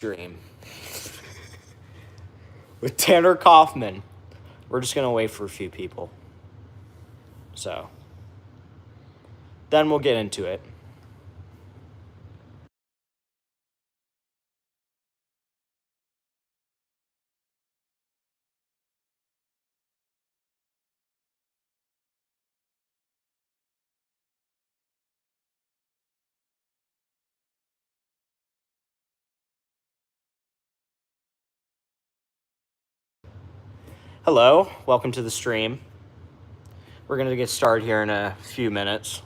Dream with Tanner Kauffman. We're just gonna wait for a few people. So then we'll get into it. Hello, welcome to the stream. We're gonna get started here in a few minutes.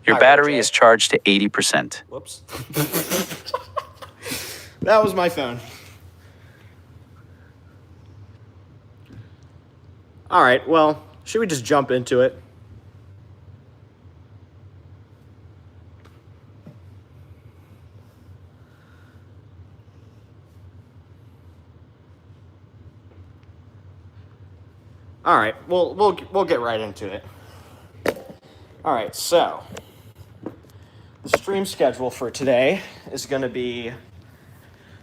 Your battery is charged to 80%. Whoops. That was my phone. All right, well, should we just jump into it? All right, we'll get right into it. All right, so the stream schedule for today is going to be,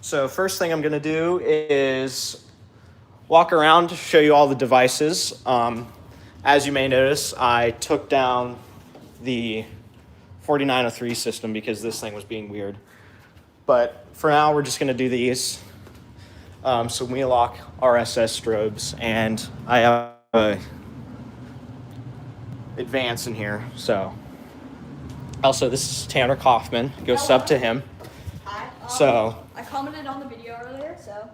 so first thing I'm going to do is walk around to show you all the devices. As you may notice, I took down the 4903 system because this thing was being weird. But for now, we're just going to do these. So Wheelock RSS strobes, and I have a advance in here. So also, this is Tanner Kauffman. Go sub to him. Hi. So I commented on the video earlier, so.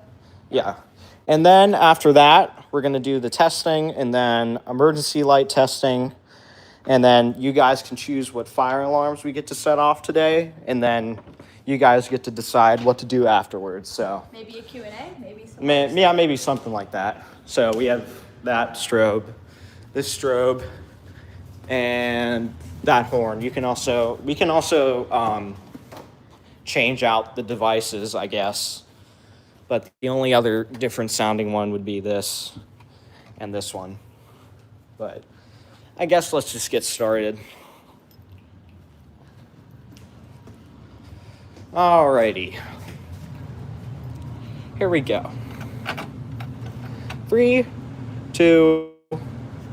yeah. And then after that, we're going to do the testing and then emergency light testing. And then you guys can choose what fire alarms we get to set off today. And then you guys get to decide what to do afterwards. So Maybe a Q&A, maybe something. maybe something like that. So we have that strobe, this strobe, and that horn. We can also change out the devices, I guess. But the only other different sounding one would be this and this one. But I guess let's just get started. Alrighty. Here we go. 3, 2,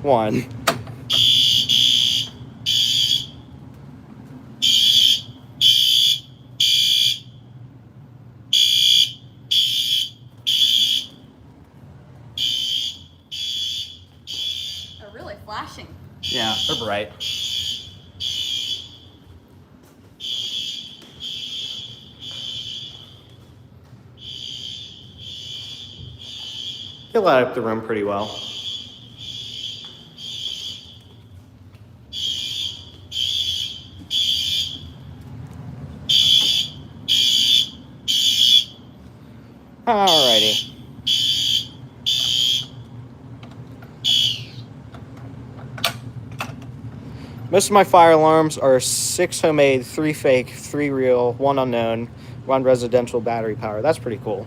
1. They're really flashing. Yeah, they're bright. They light up the room pretty well. Alrighty. Most of my fire alarms are 6 homemade, 3 fake, 3 real, 1 unknown, 1 residential battery power. That's pretty cool.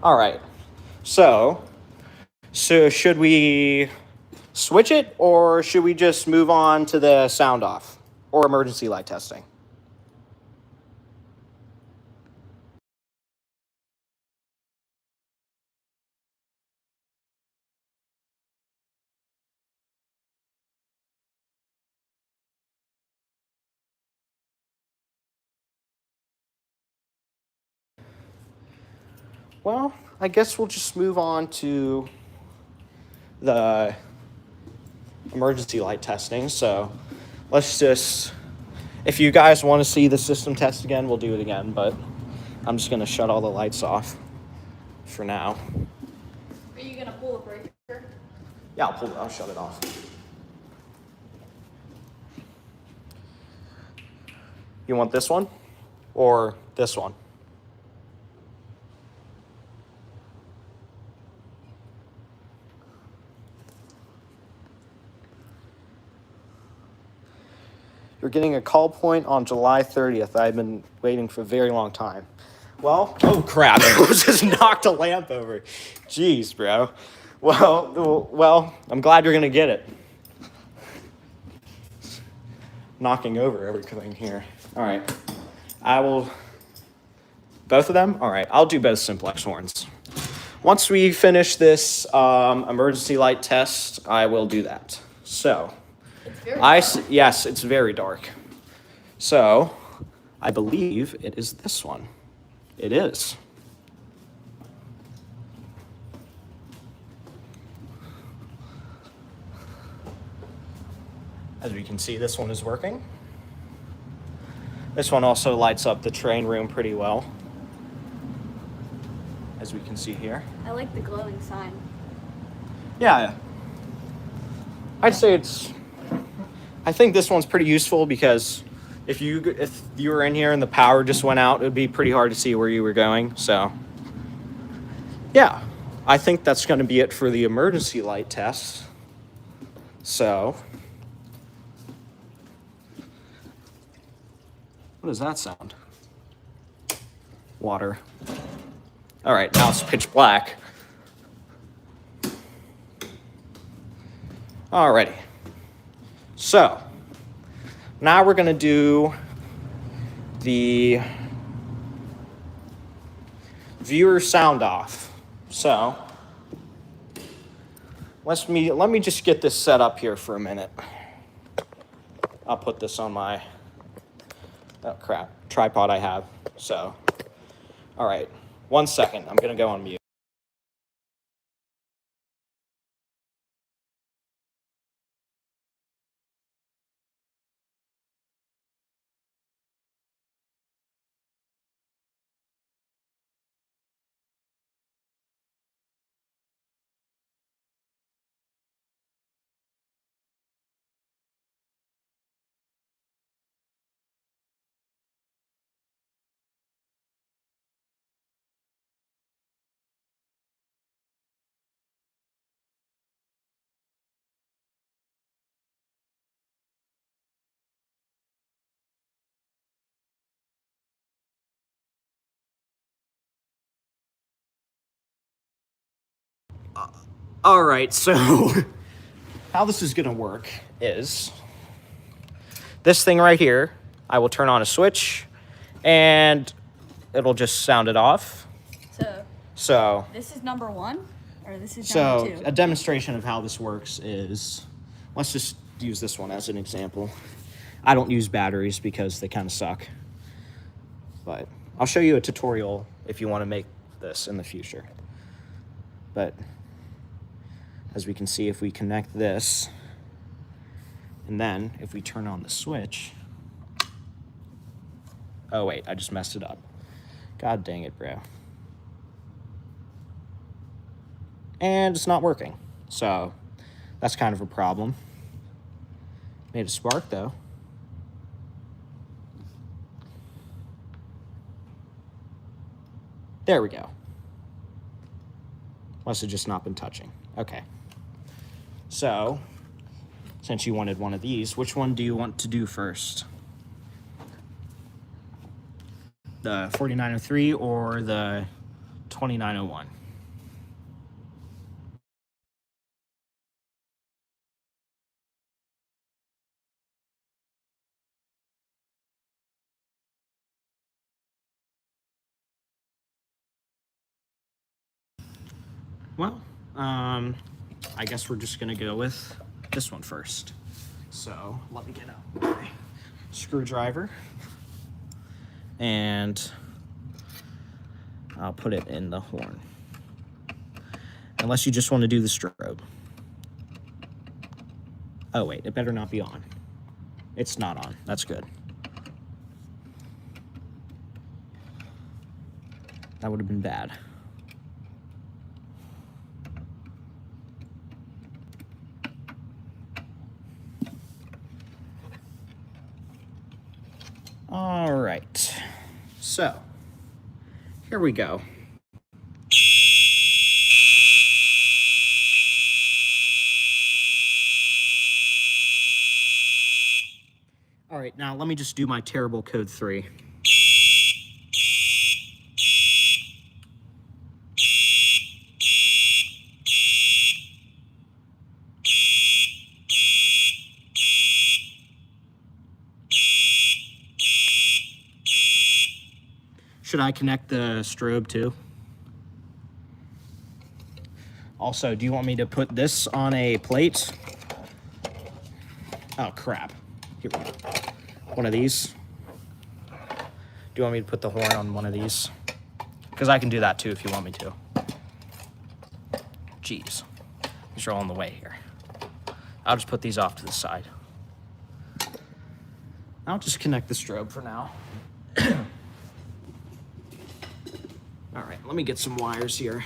All right. So should we switch it or should we just move on to the sound off or emergency light testing? Well, I guess we'll just move on to the emergency light testing. So let's just, if you guys want to see the system test again, we'll do it again, but I'm just going to shut all the lights off for now. Are you going to pull the breaker? Yeah, I'll shut it off. You want this one or this one? You're getting a call point on July 30th. I've been waiting for a very long time. Well, oh crap! I just knocked a lamp over. Jeez, bro. Well, I'm glad you're gonna get it. Knocking over everything here. All right, I will. Both of them? All right, I'll do both simplex horns. Once we finish this emergency light test, I will do that. So, It's very dark. yes, it's very dark. So, I believe it is this one. It is. As we can see, this one is working. This one also lights up the train room pretty well, as we can see here. I like the glowing sign. Yeah. I'd say I think this one's pretty useful because if you were in here and the power just went out, it would be pretty hard to see where you were going. So, yeah, I think that's going to be it for the emergency light test. So, what does that sound? Water. All right, now it's pitch black. Alrighty. So, now we're going to do the viewer sound off. So, let me just get this set up here for a minute. I'll put this on my tripod I have. So, all right. 1 second. I'm going to go on mute. All right, so how this is going to work is this thing right here, I will turn on a switch and it'll just sound it off. So This is number 1, or this is so number 2? a demonstration of how this works is, let's just use this one as an example. I don't use batteries because they kind of suck, but I'll show you a tutorial if you want to make this in the future. But as we can see, if we connect this, and then if we turn on the switch, oh wait, I just messed it up. God dang it, bro. And it's not working. So that's kind of a problem. Made a spark though. There we go. Must have just not been touching. Okay. So, since you wanted one of these, which one do you want to do first? The 4903 or the 2901? Well, I guess we're just gonna go with this one first. So let me get out my screwdriver and I'll put it in the horn. Unless you just want to do the strobe. Oh wait, it better not be on. It's not on. That's good. That would have been bad. All right, so here we go. All right, now let me just do my terrible code 3. should I connect the strobe too? Also, do you want me to put this on a plate? Oh, crap. Here we go. One of these. Do you want me to put the horn on one of these? Because I can do that too if you want me to. Jeez. These are all in the way here. I'll just put these off to the side. I'll just connect the strobe for now. All right, let me get some wires here.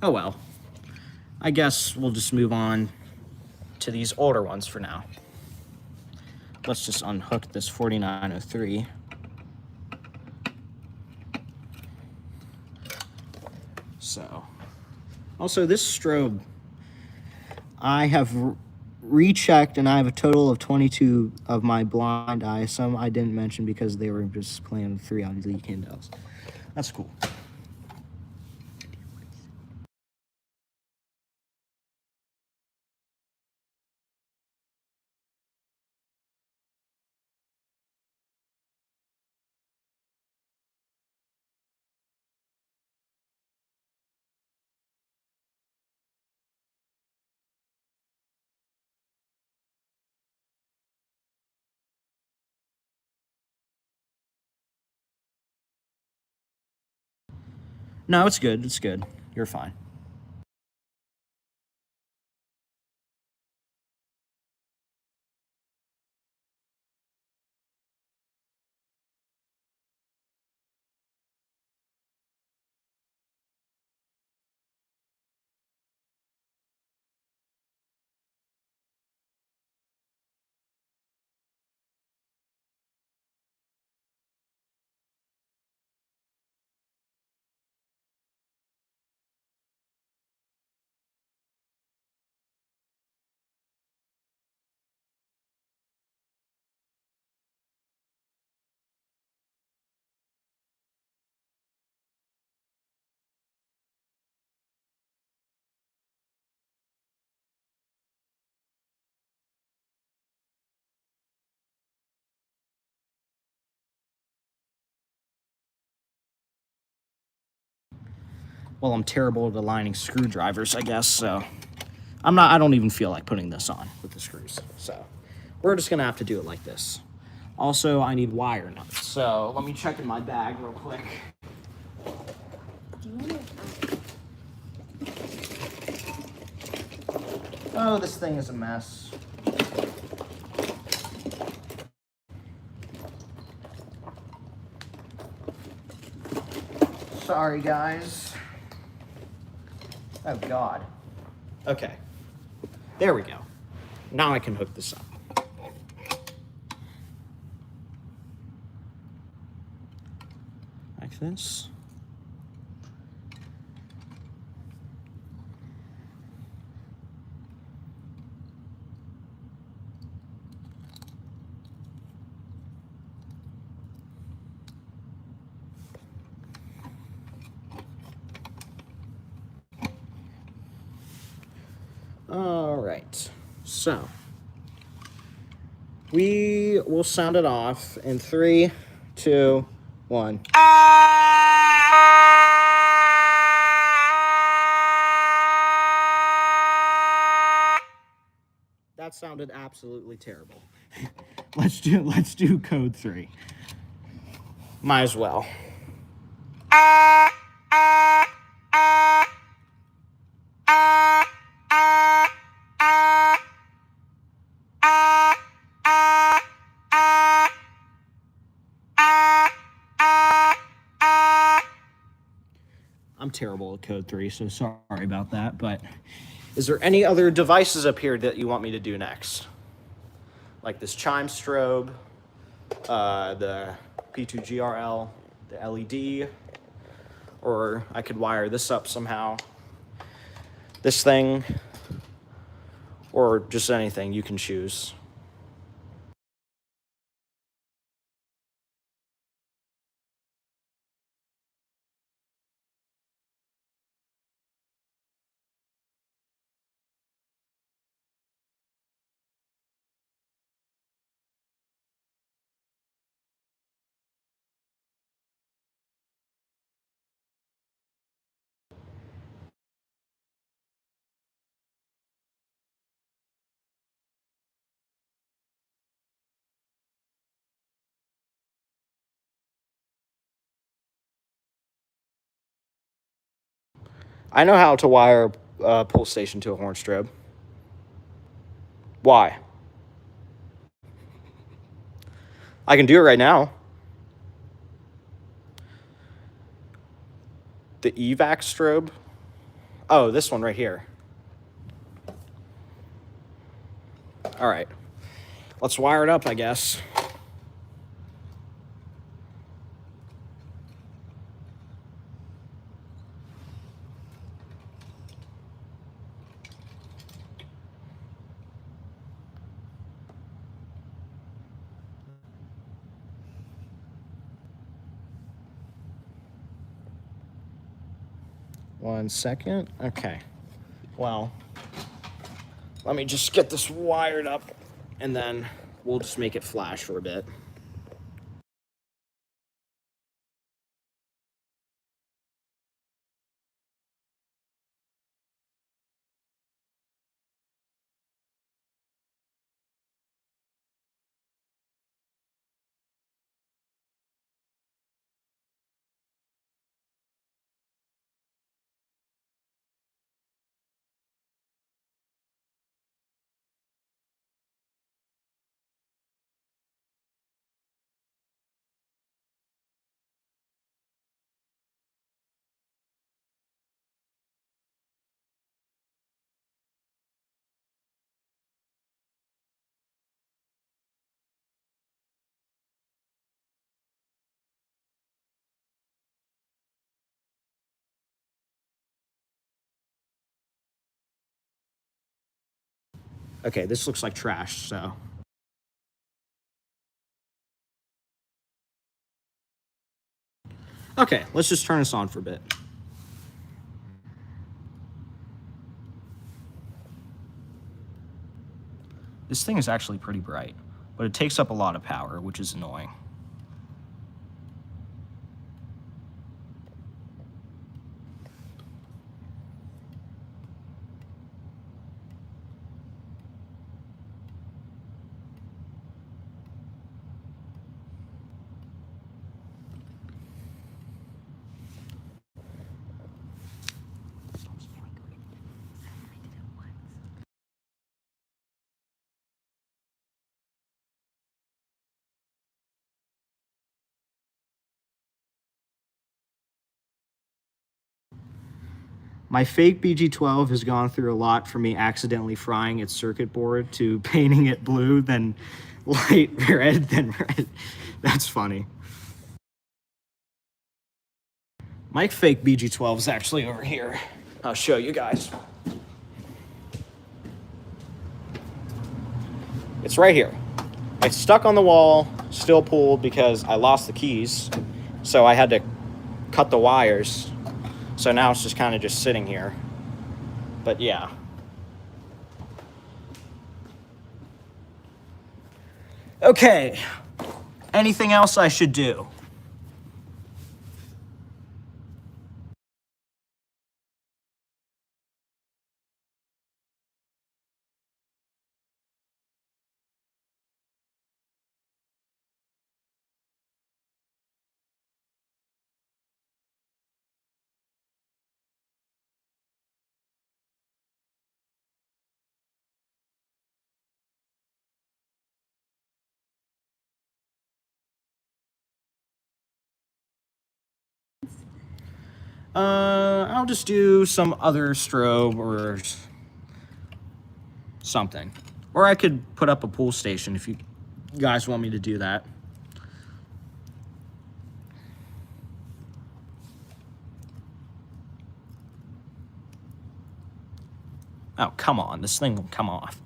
Oh well. I guess we'll just move on to these older ones for now. Let's just unhook this 4903. So, also this strobe, I have rechecked and I have a total of 22 of my blind eyes. Some I didn't mention because they were just playing with 3 LED candles. That's cool. No, it's good. It's good. You're fine. Well, I'm terrible at aligning screwdrivers, I guess, so I don't even feel like putting this on with the screws. So we're just gonna have to do it like this. Also, I need wire nuts. So let me check in my bag real quick. Do you want to? Oh, this thing is a mess. Sorry, guys. Oh, God. Okay. There we go. Now I can hook this up. Like this. All right, so we will sound it off in 3, 2, 1. That sounded absolutely terrible. Let's do code 3. Might as well. I'm terrible at code 3, so sorry about that, but Is there any other devices up here that you want me to do next? Like this chime strobe, the P2GRL, the LED, or I could wire this up somehow. This thing, or just anything you can choose. I know how to wire a pull station to a horn strobe. Why? I can do it right now. The evac strobe? Oh, this one right here. All right. Let's wire it up, I guess. One second. Okay. Well, let me just get this wired up, and then we'll just make it flash for a bit. Okay, this looks like trash, so. Okay, let's just turn this on for a bit. This thing is actually pretty bright, but it takes up a lot of power, which is annoying. My fake BG12 has gone through a lot from me accidentally frying its circuit board to painting it blue, then light red, then red. That's funny. My fake BG12 is actually over here. I'll show you guys. It's right here. It's stuck on the wall, still pulled because I lost the keys. So I had to cut the wires. So now it's just kind of just sitting here. But yeah. Okay. Anything else I should do? I'll just do some other strobe or something. Or I could put up a pool station if you guys want me to do that. Oh, come on. This thing will come off.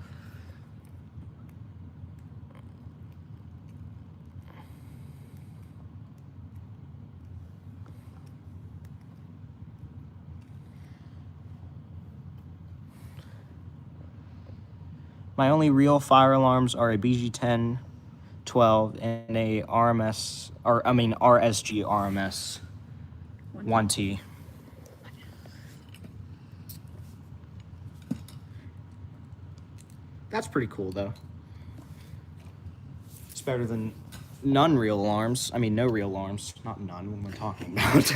My only real fire alarms are a BG10, 12, and a RSG RMS 1T. That's pretty cool, though. It's better than none real alarms. I mean, no real alarms. Not none, when we're talking about.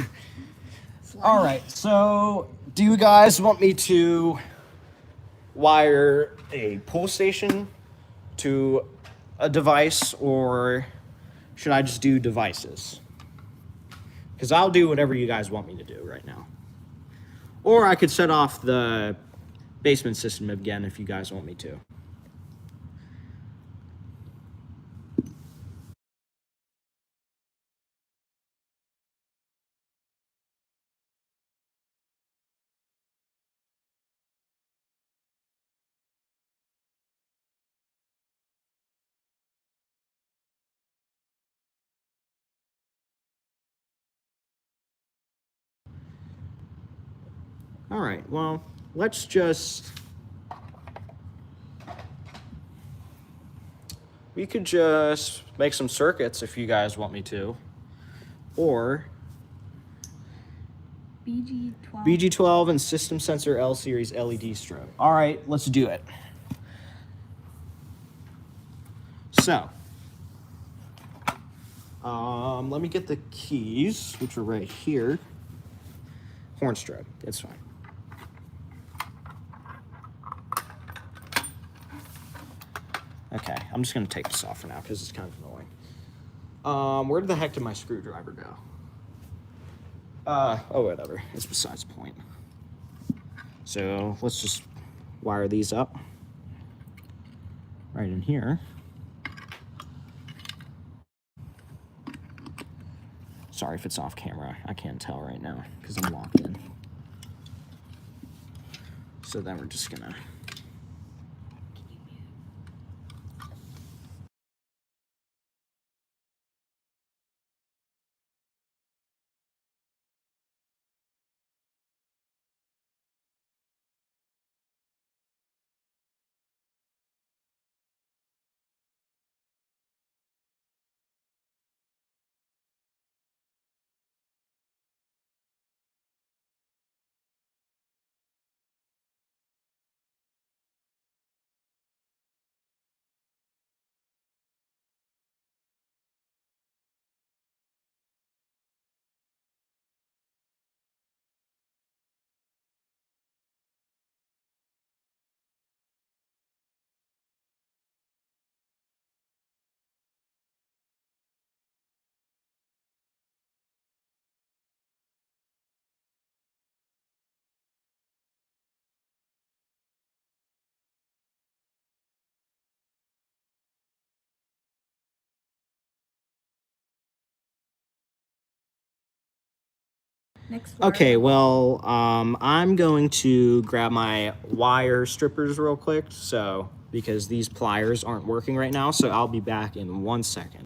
All right, so do you guys want me to wire a pull station to a device, or should I just do devices? Because I'll do whatever you guys want me to do right now. Or I could set off the basement system again if you guys want me to. All right, well, let's just... We could just make some circuits if you guys want me to. Or BG12. BG12 and system sensor L series LED strobe. All right, let's do it. So, let me get the keys, which are right here. Horn strobe, it's fine. Okay, I'm just gonna take this off for now because it's kind of annoying. Where the heck did my screwdriver go? Oh, whatever. It's besides the point. So let's just wire these up right in here. Sorry if it's off camera. I can't tell right now because I'm locked in. So then we're just gonna... Next Okay, well, I'm going to grab my wire strippers real quick, so, because these pliers aren't working right now, so I'll be back in 1 second.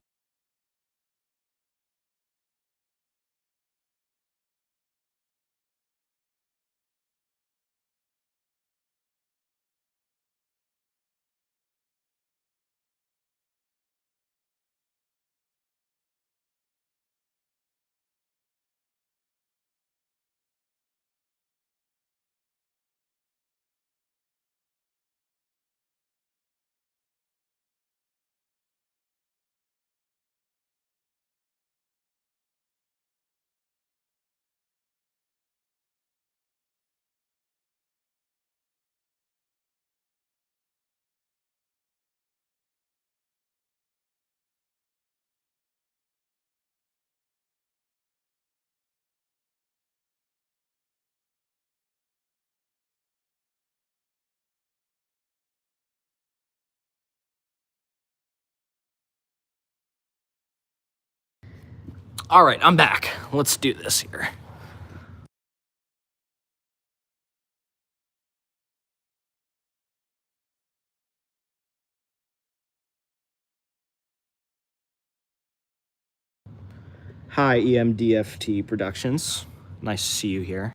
All right, I'm back. Let's do this here. Hi, EMDFT Productions. Nice to see you here.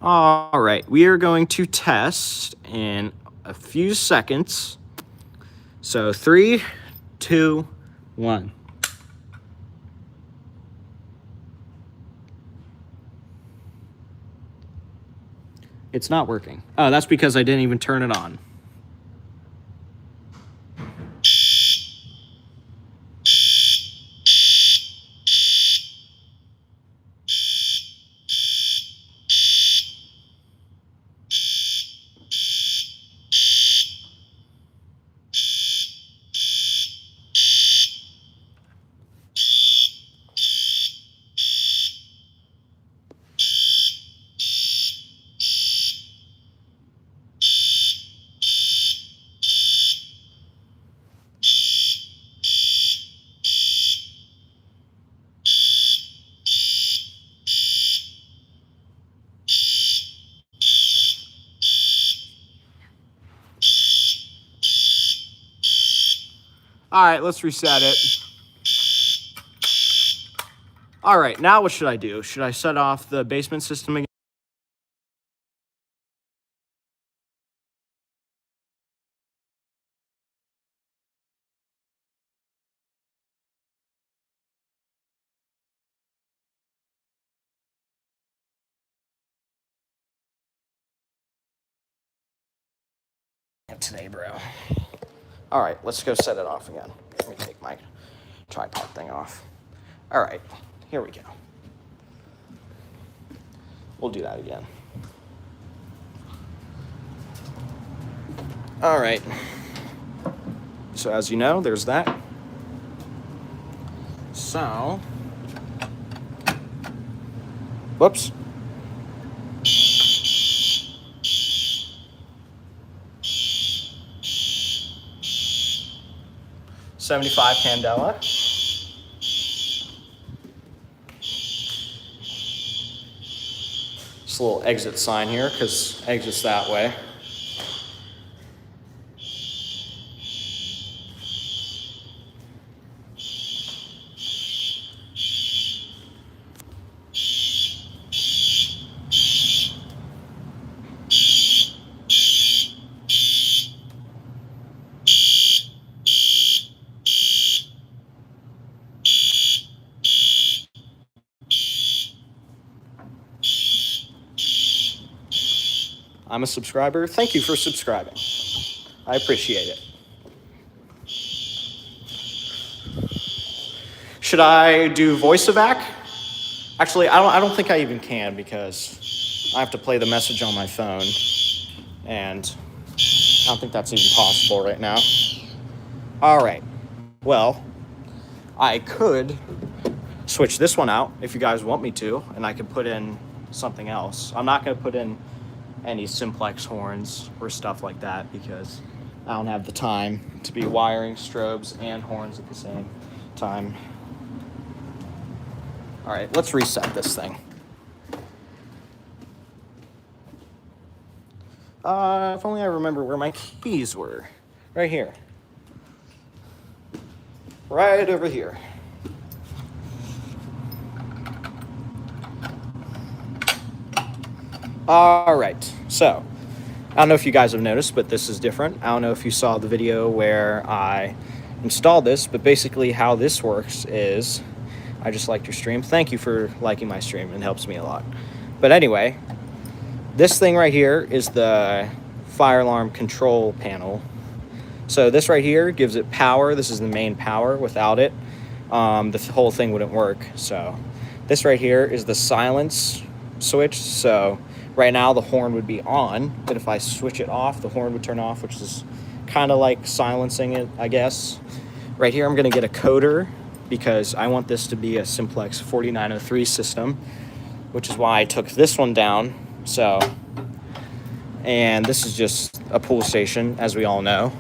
All right, we are going to test in a few seconds. So 3, 2, 1. It's not working. Oh, that's because I didn't even turn it on. All right, let's reset it. All right, now what should I do? Should I shut off the basement system again? Today, bro. All right, let's go set it off again. Let me take my tripod thing off. All right, here we go. We'll do that again. All right. So as you know, there's that. So, whoops. $75 Candela. Just a little exit sign here, because exit's that way. I'm a subscriber. Thank you for subscribing. I appreciate it. Should I do voice evac? Actually, I don't think I even can because I have to play the message on my phone, and I don't think that's even possible right now. All right. Well, I could switch this one out if you guys want me to, and I could put in something else. I'm not going to put in any simplex horns or stuff like that because I don't have the time to be wiring strobes and horns at the same time. All right, let's reset this thing. If only I remember where my keys were. Right here. Right over here. All right, so I don't know if you guys have noticed, but this is different. I don't know if you saw the video where I installed this, but basically how this works is, I just liked your stream. Thank you for liking my stream. It helps me a lot. But anyway, this thing right here is the fire alarm control panel. So this right here gives it power. This is the main power. Without it, the whole thing wouldn't work. So this right here is the silence switch. So right now the horn would be on, but if I switch it off, the horn would turn off, which is kind of like silencing it, I guess. Right here I'm going to get a coder because I want this to be a simplex 4903 system, which is why I took this one down. So, and this is just a pull station, as we all know.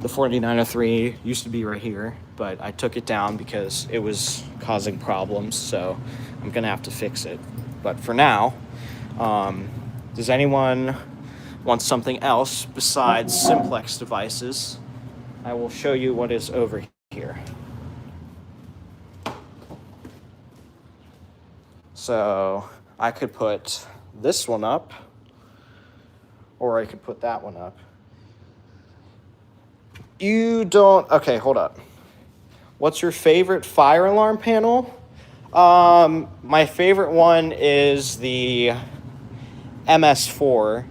The 4903 used to be right here, but I took it down because it was causing problems, so I'm gonna have to fix it. But for now, does anyone want something else besides simplex devices? I will show you what is over here. So I could put this one up, or I could put that one up. You don't, okay, hold up. What's your favorite fire alarm panel? My favorite one is the MS4,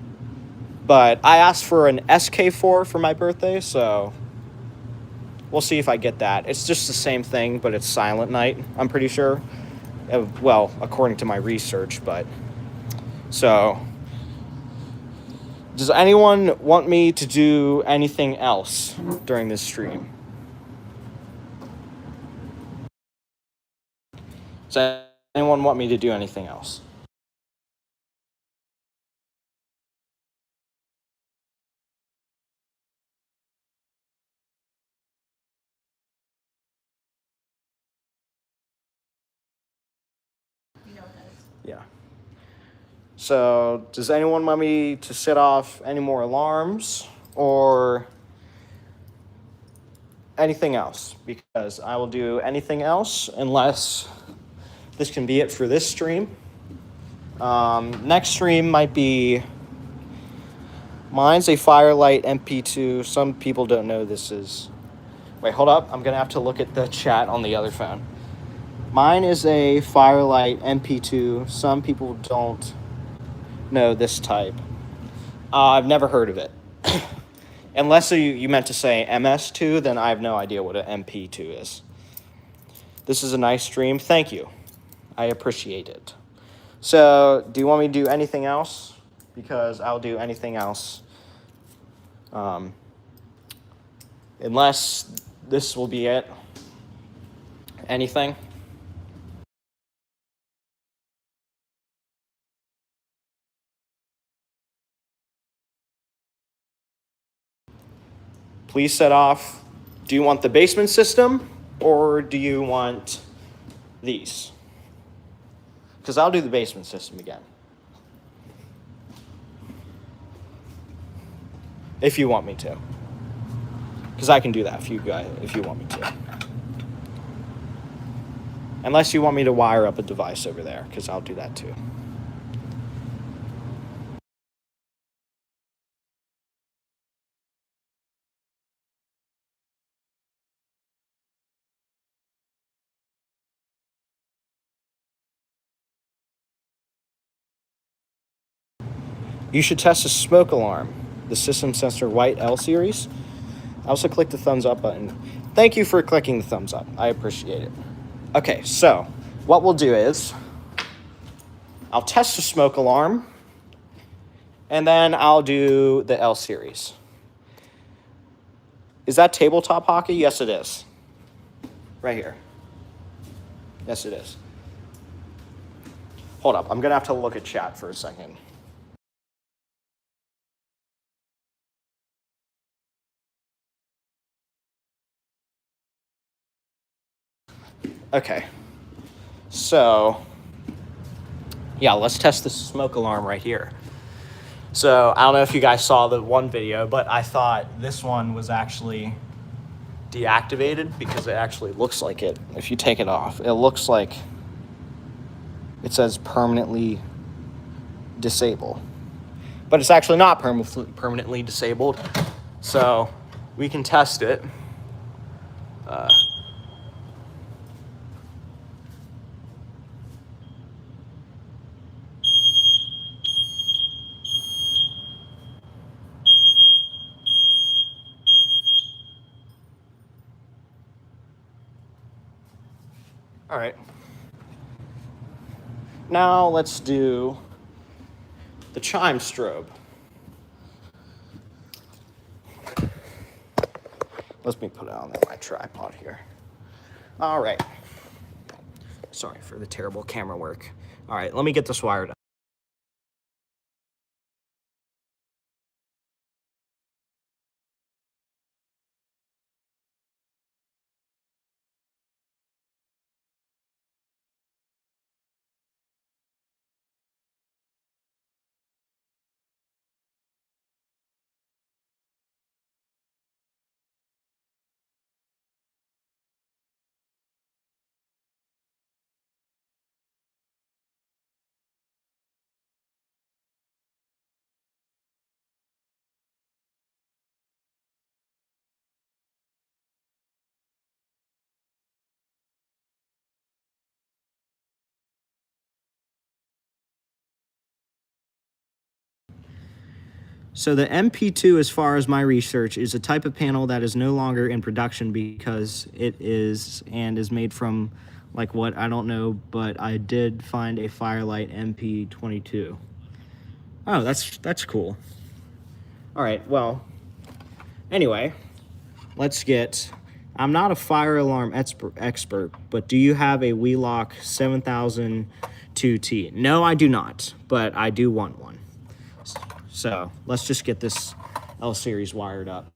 but I asked for an SK4 for my birthday, so we'll see if I get that. It's just the same thing, but it's Silent Night, I'm pretty sure. Well, according to my research, but so does anyone want me to do anything else during this stream? Does anyone want me to do anything else? You know what that is. Yeah. So, does anyone want me to set off any more alarms or anything else? Because I will do anything else unless this can be it for this stream. Next stream might be, mine's a Firelight MP2. Some people don't know this is, wait, hold up. I'm going to have to look at the chat on the other phone. Mine is a Firelight MP2. Some people don't know this type. I've never heard of it. Unless you meant to say MS2, then I have no idea what an MP2 is. This is a nice stream. Thank you. I appreciate it. So, do you want me to do anything else? Because I'll do anything else. Unless this will be it. Anything? Please set off. Do you want the basement system or do you want these? Because I'll do the basement system again. If you want me to. Because I can do that if you want me to. Unless you want me to wire up a device over there, because I'll do that too. You should test the smoke alarm, the system sensor white L series. Also click the thumbs up button. Thank you for clicking the thumbs up. I appreciate it. Okay, so what we'll do is I'll test the smoke alarm, and then I'll do the L series. Is that tabletop hockey? Yes, it is. Right here. Yes, it is. Hold up. I'm going to have to look at chat for a second. Okay. So, yeah, let's test the smoke alarm right here. So, I don't know if you guys saw the one video, but I thought this one was actually deactivated because it actually looks like it. If you take it off, it looks like it says permanently disable. But it's actually not permanently disabled. So, we can test it. All right. Now let's do the chime strobe. Let me put it on my tripod here. All right. Sorry for the terrible camera work. All right, let me get this wired up. So the MP2, as far as my research, is a type of panel that is no longer in production because it is made from, like, what, I don't know, but I did find a Firelight MP22. Oh, that's cool. All right, well, anyway, let's get, I'm not a fire alarm expert, but do you have a Wheelock 7000 2T? No, I do not, but I do want one. So let's just get this L series wired up.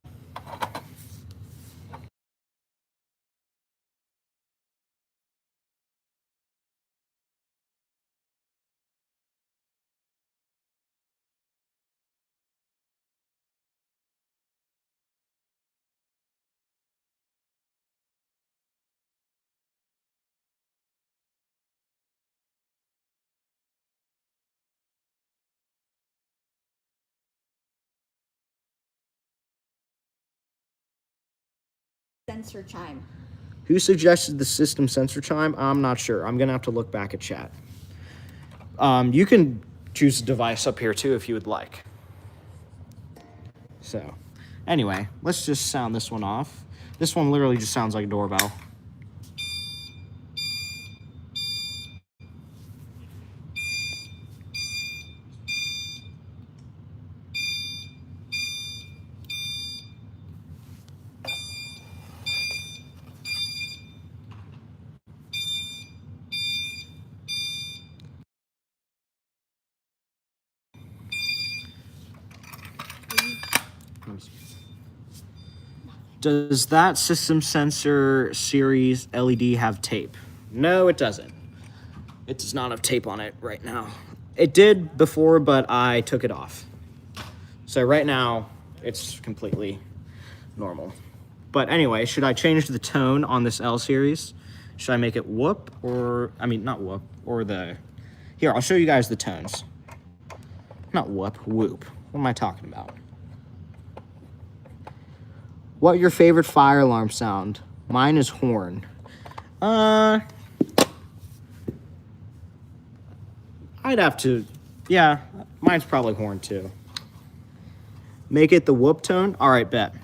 Sensor chime. Who suggested the system sensor chime? I'm not sure. I'm going to have to look back at chat. You can choose a device up here too if you would like. So, anyway, let's just sound this one off. This one literally just sounds like a doorbell. Does that system sensor series LED have tape? No, it doesn't. It does not have tape on it right now. It did before, but I took it off. So right now, it's completely normal. But anyway, should I change the tone on this L series? Should I make it whoop or, I mean, not whoop, or the, here, I'll show you guys the tones. Not whoop, whoop. What am I talking about? What your favorite fire alarm sound? Mine is horn. I'd have to, yeah, Mine's probably horn too. Make it the whoop tone. All right, bet.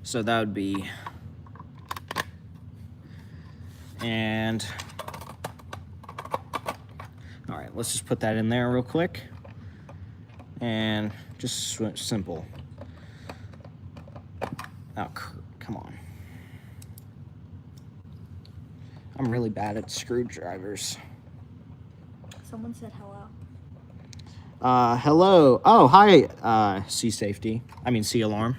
So that would be, and all right, let's just put that in there real quick, and just simple. Oh, come on. I'm really bad at screwdrivers. Someone said hello. Hello. Oh, hi, sea safety. I mean, sea alarm.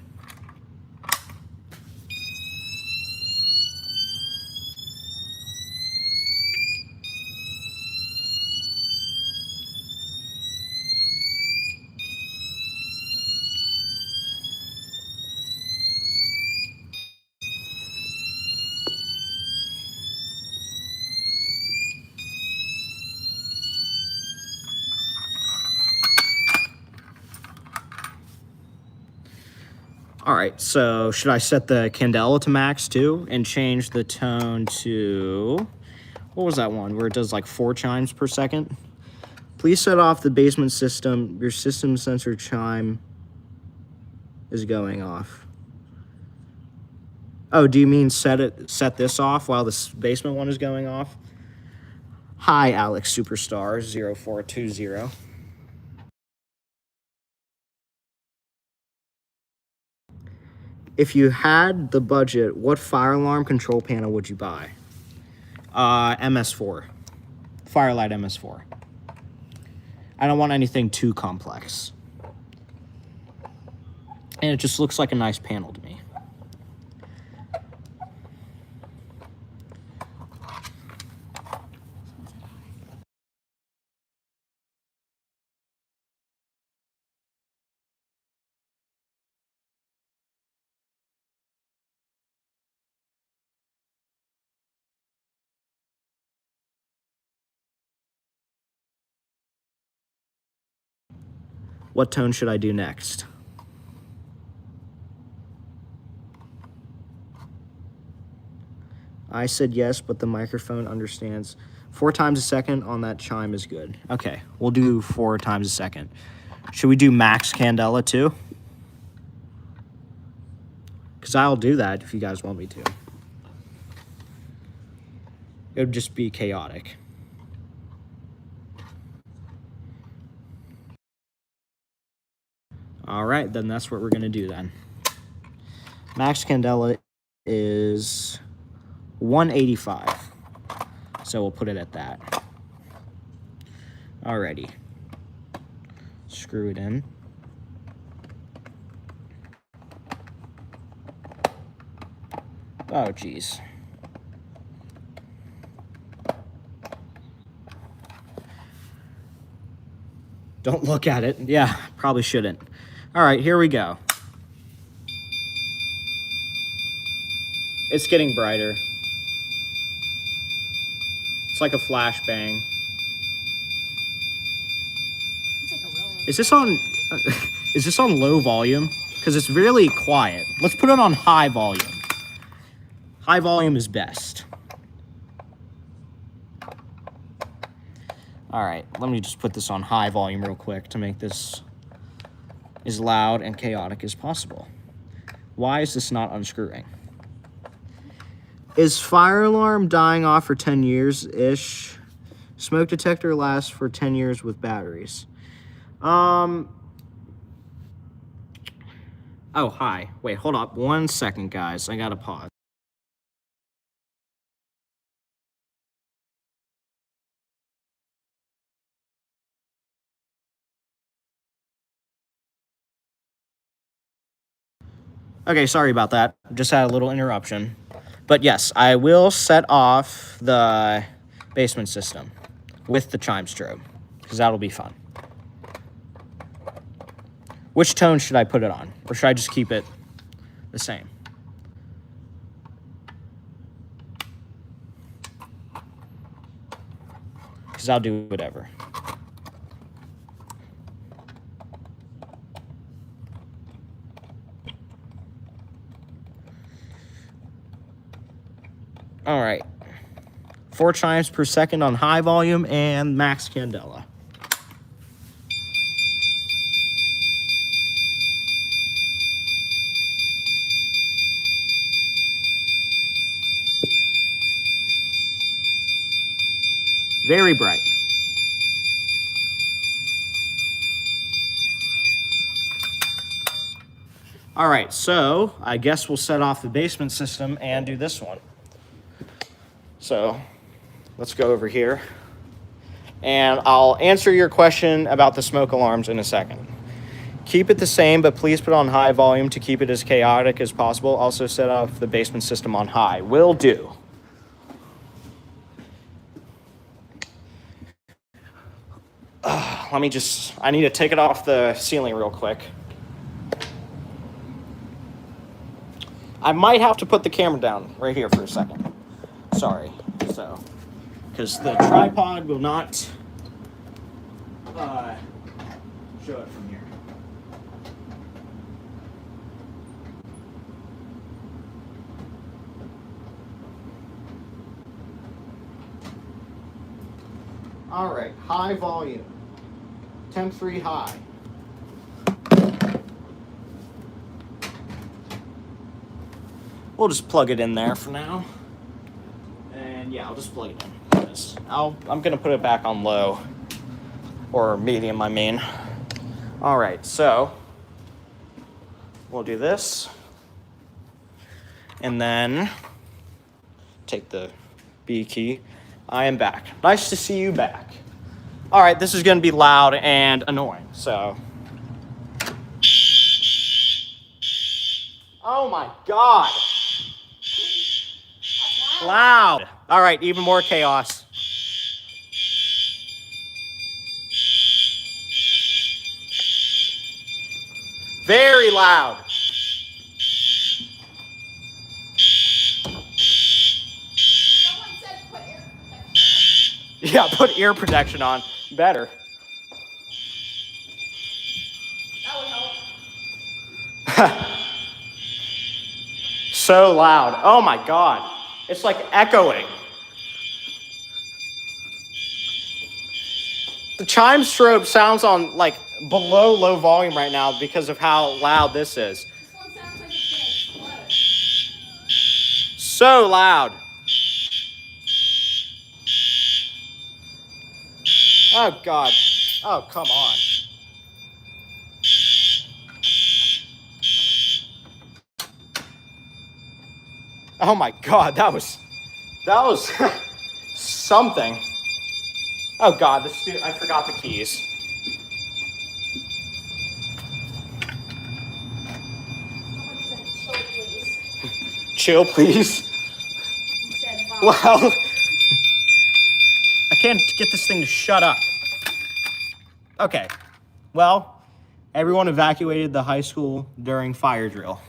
All right, so should I set the candela to max too and change the tone to, what was that one where it does like 4 chimes per second? Please set off the basement system. Your system sensor chime is going off. Oh, do you mean set this off while the basement one is going off? Hi, Alex Superstar 0420. If you had the budget, what fire alarm control panel would you buy? MS4. Firelight MS4. I don't want anything too complex. And it just looks like a nice panel to me. What tone should I do next? I said yes, but the microphone understands. 4 times a second on that chime is good. Okay, we'll do 4 times a second. Should we do max candela too? Because I'll do that if you guys want me to. It would just be chaotic. All right, then that's what we're gonna do then. Max candela is 185. So we'll put it at that. Alrighty. Screw it in. Oh, geez. Don't look at it. Yeah, probably shouldn't. All right, here we go. It's getting brighter. It's like a flashbang. Is this on is this on low volume? Because it's really quiet. Let's put it on high volume. High volume is best. All right, let me just put this on high volume real quick to make this as loud and chaotic as possible. Why is this not unscrewing? Is fire alarm dying off for 10 years-ish? Smoke detector lasts for 10 years with batteries. Oh, hi. Wait, hold up 1 second, guys. I gotta pause. Okay, sorry about that. Just had a little interruption. But yes, I will set off the basement system with the chime strobe, because that'll be fun. Which tone should I put it on? Or should I just keep it the same? Because I'll do whatever. All right. 4 chimes per second on high volume and max candela. Very bright. All right, so I guess we'll set off the basement system and do this one. So let's go over here. And I'll answer your question about the smoke alarms in a second. Keep it the same, but please put on high volume to keep it as chaotic as possible. Also set off the basement system on high. Will do. I need to take it off the ceiling real quick. I might have to put the camera down right here for a second. Sorry. So, because the tripod will not show it from here. All right, high volume. Temp 3 high. We'll just plug it in there for now. And yeah, I'll just plug it in. I'm gonna put it back on low. Or medium, I mean. All right, so we'll do this. And then take the B key. I am back. Nice to see you back. All right, this is gonna be loud and annoying, so. Oh my God. Loud. All right, even more chaos. Very loud. Someone said put ear protection on. Yeah, put ear protection on. Better. That would help. So loud. Oh my God. It's like echoing. The chime strobe sounds on like below low volume right now because of how loud this is. This one sounds like it's gonna explode. So loud. Oh God. Oh, come on. Oh my God, that was something. Oh God, I forgot the keys. Someone said chill, please. Chill, please. He said, wow. Well, I can't get this thing to shut up. Okay, well, everyone evacuated the high school during fire drill.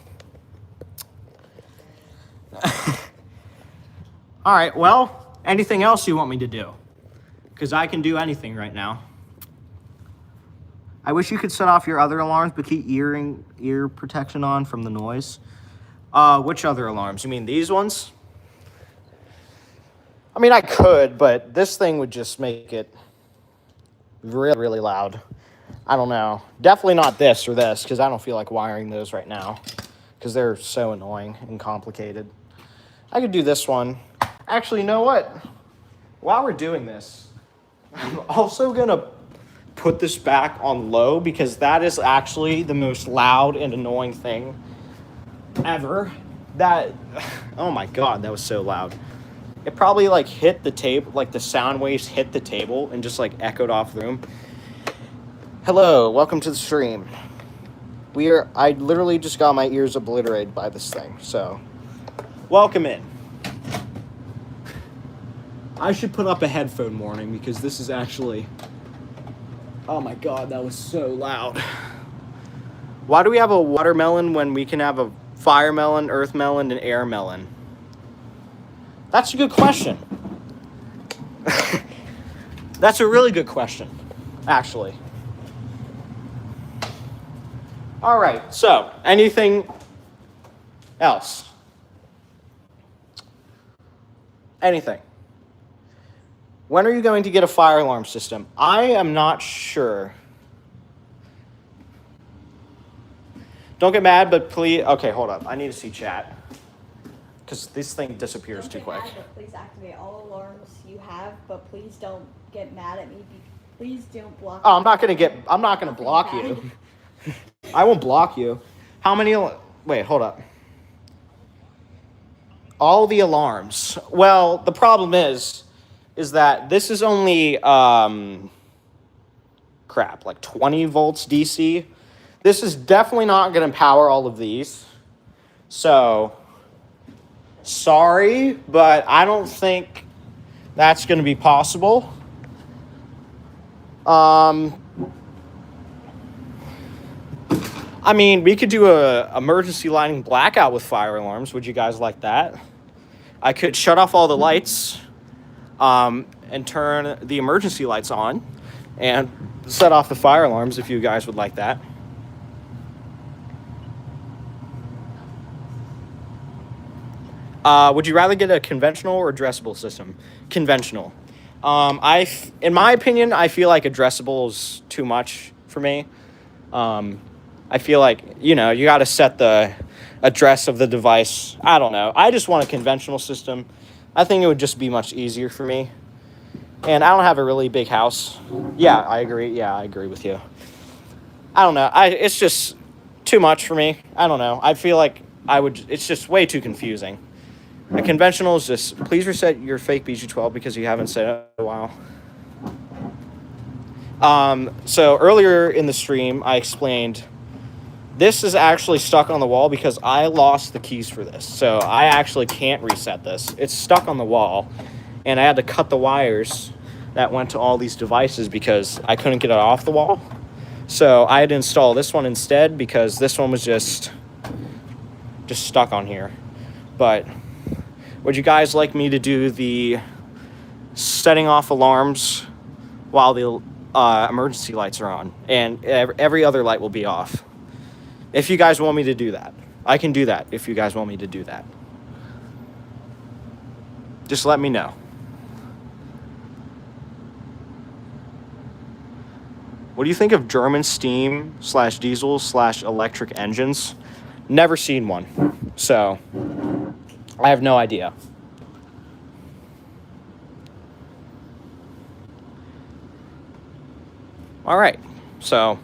All right, well, anything else you want me to do? Because I can do anything right now. I wish you could set off your other alarms, but keep ear protection on from the noise. Which other alarms? You mean these ones? I mean, I could, but this thing would just make it really, really loud. I don't know. Definitely not this or this, because I don't feel like wiring those right now, because they're so annoying and complicated. I could do this one. Actually, you know what? While we're doing this, I'm also going to put this back on low, because that is actually the most loud and annoying thing ever. Oh my God, that was so loud. It probably like hit the table, like the sound waves hit the table and just like echoed off the room. Hello, welcome to the stream. I literally just got my ears obliterated by this thing, so welcome in. I should put up a headphone warning, because this is actually, oh my God, that was so loud. Why do we have a watermelon when we can have a fire melon, earth melon, and air melon? That's a good question. That's a really good question, actually. All right, so anything else? Anything? When are you going to get a fire alarm system? I am not sure. Don't get mad, but please... Okay, hold up. I need to see chat. Because this thing disappears too quick. Mad, but please activate all alarms you have, but please don't get mad at me. Please don't block me. Oh, I'm not gonna block you. I won't block you. How many... Wait, hold up. All the alarms. Well, the problem is that this is only, like 20 volts DC. This is definitely not going to power all of these. So, sorry, but I don't think that's going to be possible. I mean, we could do a emergency lighting blackout with fire alarms. Would you guys like that? I could shut off all the lights and turn the emergency lights on and set off the fire alarms if you guys would like that. Would you rather get a conventional or addressable system? Conventional. In my opinion, I feel like addressable is too much for me. I feel like, you got to set the address of the device. I don't know. I just want a conventional system. I think it would just be much easier for me. And I don't have a really big house. Yeah, I agree. Yeah, I agree with you. I don't know. It's just too much for me. I don't know. I feel like it's just way too confusing. A conventional is just, please reset your fake BG12 because you haven't set it in a while. So earlier in the stream, I explained this is actually stuck on the wall because I lost the keys for this. So I actually can't reset this. It's stuck on the wall, and I had to cut the wires that went to all these devices because I couldn't get it off the wall. So I had to install this one instead because this one was just stuck on here. But would you guys like me to do the setting off alarms while the emergency lights are on, and every other light will be off? If you guys want me to do that, I can do that if you guys want me to do that. Just let me know. What do you think of German steam / diesel / electric engines? Never seen one, so I have no idea. All right, so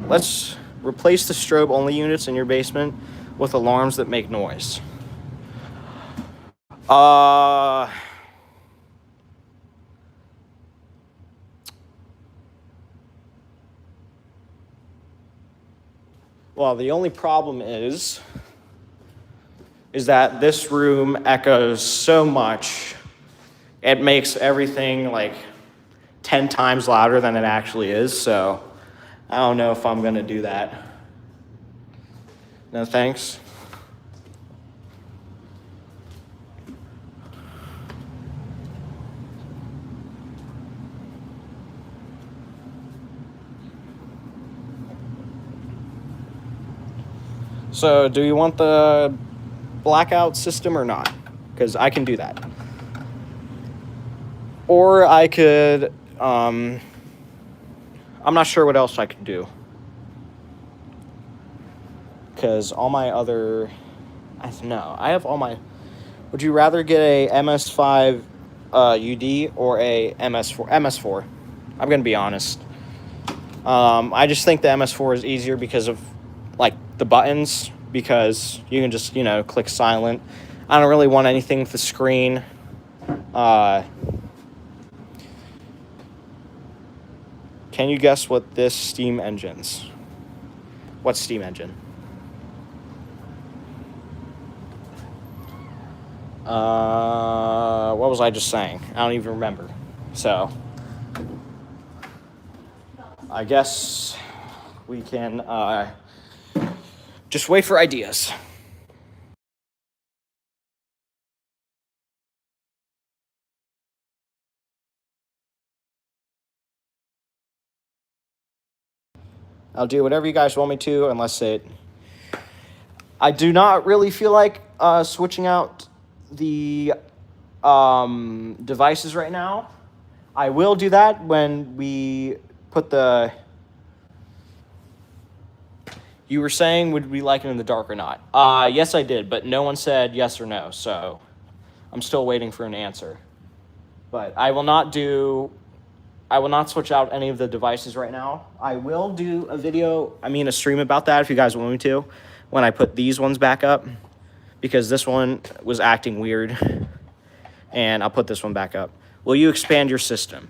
let's replace the strobe-only units in your basement with alarms that make noise. Well, the only problem is that this room echoes so much, it makes everything like 10 times louder than it actually is, so I don't know if I'm going to do that. No thanks. So, do you want the blackout system or not? Because I can do that. Or I could, I'm not sure what else I could do. Because all my other, I have all my, would you rather get a MS5 UD or a MS4? MS4. I'm going to be honest. I just think the MS4 is easier because of, like, the buttons, because you can just, click silent. I don't really want anything with the screen. Can you guess what this steam engine's? What steam engine? What was I just saying? I don't even remember. So, I guess we can just wait for ideas. I'll do whatever you guys want me to, unless I do not really feel like switching out the devices right now. I will do that when we put the... You were saying, would we like it in the dark or not? Yes, I did, but no one said yes or no, so I'm still waiting for an answer. But I will not switch out any of the devices right now. I will do a stream about that if you guys want me to, when I put these ones back up, because this one was acting weird, and I'll put this one back up. Will you expand your system?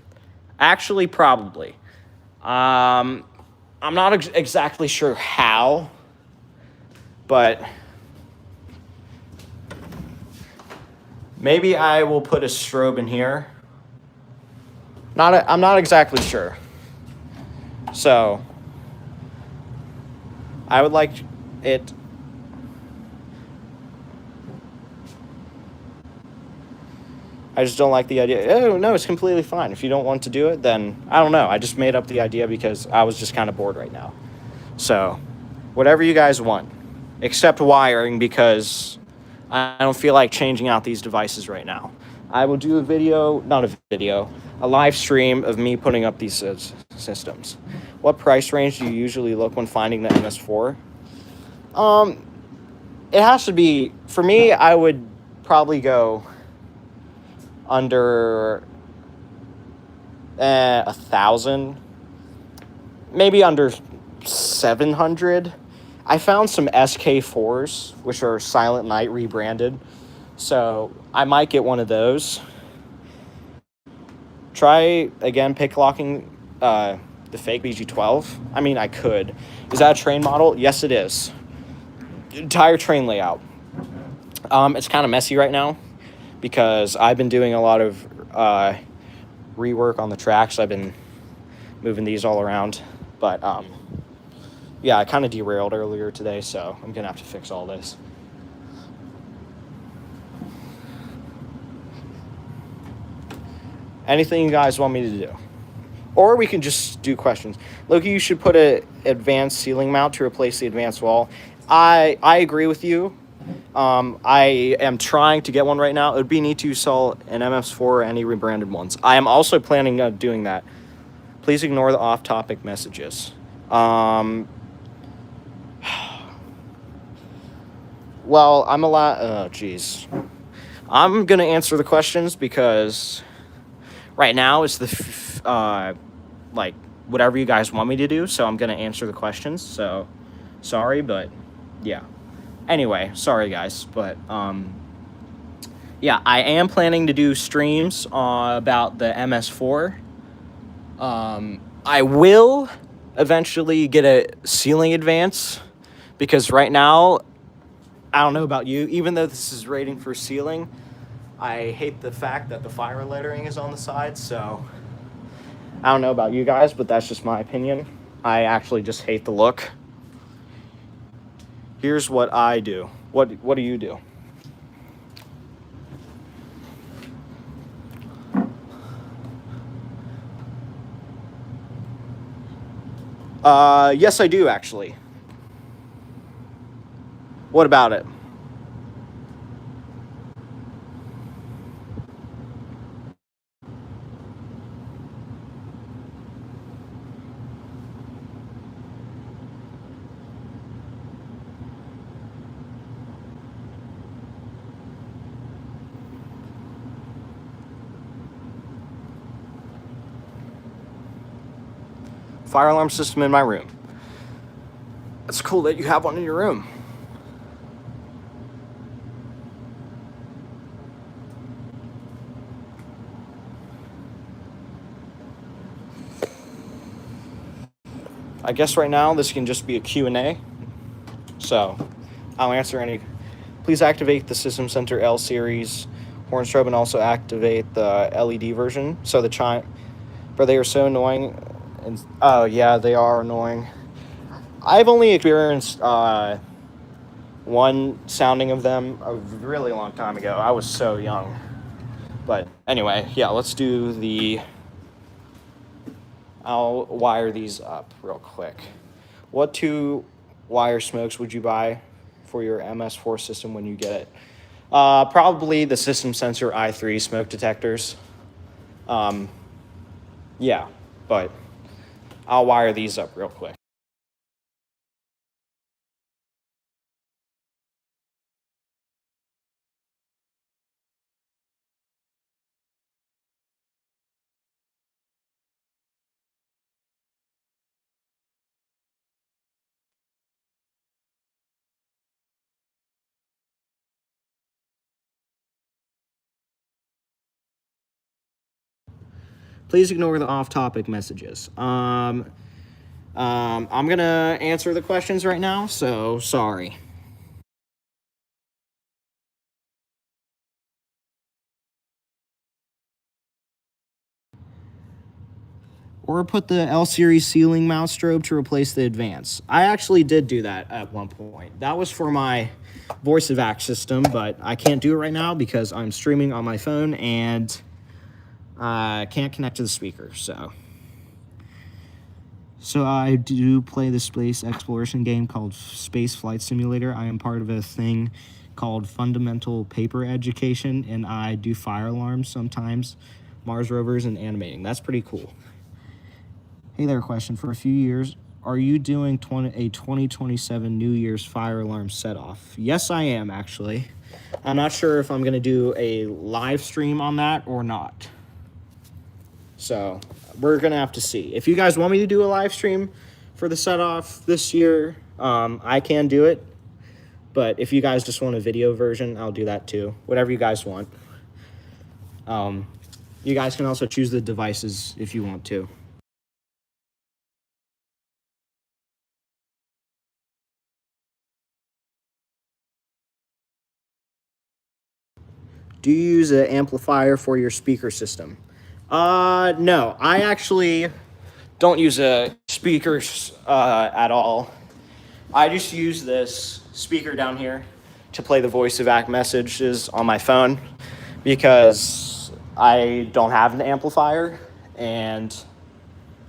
Actually, probably. I'm not exactly sure how, but maybe I will put a strobe in here. I'm not exactly sure. So, I would like it... I just don't like the idea. Oh, no, it's completely fine. If you don't want to do it, then I don't know. I just made up the idea because I was just kind of bored right now. So, whatever you guys want, except wiring, because I don't feel like changing out these devices right now. I will do a live stream of me putting up these systems. What price range do you usually look when finding the MS4? It has to be, for me, I would probably go under 1,000, maybe under 700. I found some SK4s, which are Silent Night rebranded, so I might get one of those. Try again pick locking the fake BG12. I mean, I could. Is that a train model? Yes, it is. Entire train layout. It's kind of messy right now because I've been doing a lot of rework on the tracks. I've been moving these all around, but yeah, I kind of derailed earlier today, so I'm gonna have to fix all this. Anything you guys want me to do, or we can just do questions. Loki, you should put an advanced ceiling mount to replace the advanced wall. I agree with you. I am trying to get one right now. It would be neat to sell an MS4 or any rebranded ones. I am also planning on doing that. Please ignore the off-topic messages. Well, I'm allowed... Oh, jeez. I'm going to answer the questions because right now it's the... like, whatever you guys want me to do, so I'm going to answer the questions. So, sorry, but yeah. Anyway, sorry guys, but yeah, I am planning to do streams about the MS4. I will eventually get a ceiling advance because right now, I don't know about you, even though this is rating for ceiling, I hate the fact that the fire lettering is on the side, so I don't know about you guys, but that's just my opinion. I actually just hate the look. Here's what I do. What do you do? Yes, I do, actually. What about it? Fire alarm system in my room. It's cool that you have one in your room. I guess right now this can just be a Q&A. So I'll answer any. Please activate the System Center L series horn strobe and also activate the LED version. So the chime, but they are so annoying. And oh yeah, they are annoying. I've only experienced one sounding of them a really long time ago. I was so young. But anyway, yeah, let's do the... I'll wire these up real quick. What 2 wire smokes would you buy for your MS4 system when you get it? Probably the system sensor i3 smoke detectors. Yeah, but I'll wire these up real quick. Please ignore the off-topic messages. I'm gonna answer the questions right now, so sorry. Or put the L-series ceiling mount strobe to replace the Advance. I actually did do that at one point. That was for my voice evac system, but I can't do it right now because I'm streaming on my phone and I can't connect to the speaker, so I do play the space exploration game called Space Flight Simulator. I am part of a thing called Fundamental Paper Education, and I do fire alarms sometimes, Mars rovers, and animating. That's pretty cool. Hey there, question. For a few years, are you doing a 2027 New Year's fire alarm set off? Yes, I am, actually. I'm not sure if I'm going to do a live stream on that or not. So we're going to have to see. If you guys want me to do a live stream for the set off this year, I can do it. But if you guys just want a video version, I'll do that too. Whatever you guys want. You guys can also choose the devices if you want to. Do you use an amplifier for your speaker system? No, I actually don't use a speakers at all. I just use this speaker down here to play the voice evac messages on my phone because I don't have an amplifier and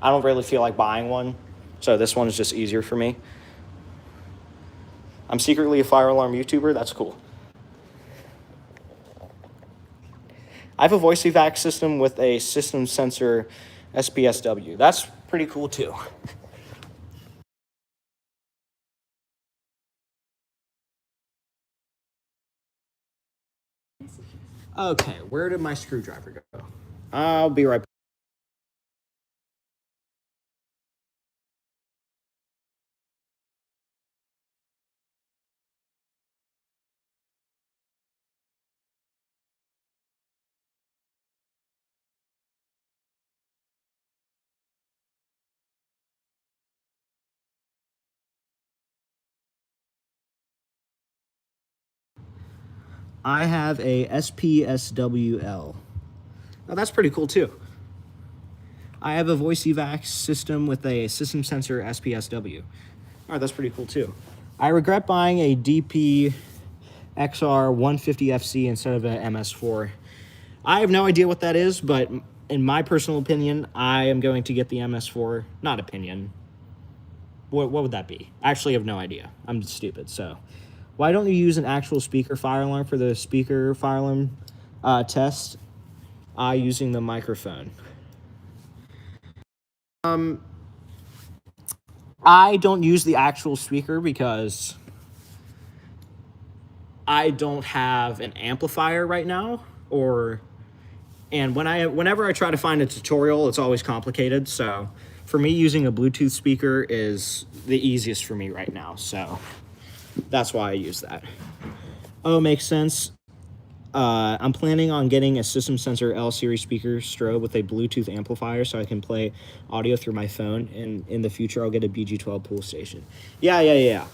I don't really feel like buying one. So this one is just easier for me. I'm secretly a fire alarm YouTuber. That's cool. I have a voice evac system with a system sensor SPSW. That's pretty cool too. Okay, where did my screwdriver go? I'll be right back. I have a SPSWL. Oh, that's pretty cool too. I have a voice evac system with a system sensor SPSW. All right, that's pretty cool too. I regret buying a DP XR 150FC instead of a MS4. I have no idea what that is, but in my personal opinion, I am going to get the MS4. Not opinion. What would that be? I actually have no idea. I'm stupid, so. Why don't you use an actual speaker fire alarm for the speaker fire alarm test using the microphone? I don't use the actual speaker because I don't have an amplifier right now, and whenever I try to find a tutorial, it's always complicated. So for me, using a Bluetooth speaker is the easiest for me right now. So that's why I use that. Oh, makes sense. I'm planning on getting a system sensor L-series speaker strobe with a Bluetooth amplifier so I can play audio through my phone, and in the future I'll get a BG12 pool station. Yeah.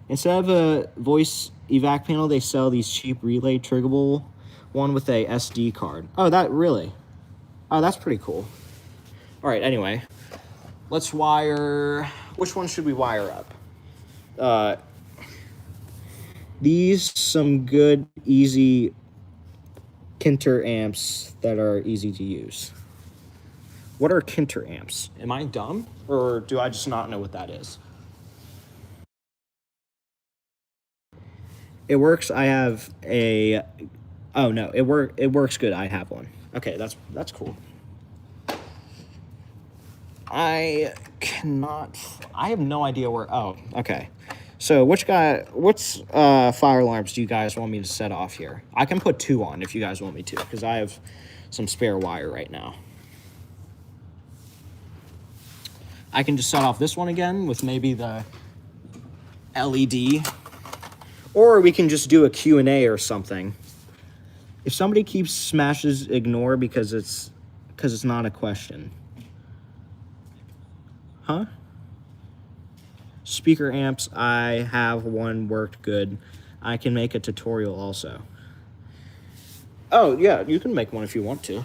Instead of a voice evac panel, they sell these cheap relay triggable one with a SD card. Oh, that's pretty cool. All right, anyway, let's wire. Which one should we wire up? These some good, easy Kinter amps that are easy to use. What are Kinter amps? Am I dumb, or do I just not know what that is? It works. I have a... Oh, no. It works good. I have one. Okay, that's cool. I have no idea where... Oh, okay. So, what's fire alarms do you guys want me to set off here? I can put 2 on if you guys want me to, because I have some spare wire right now. I can just set off this one again with maybe the LED. Or we can just do a Q&A or something. If somebody keeps smashes, ignore because it's not a question. Huh? Speaker amps, I have one worked good. I can make a tutorial also. Oh, yeah, you can make one if you want to.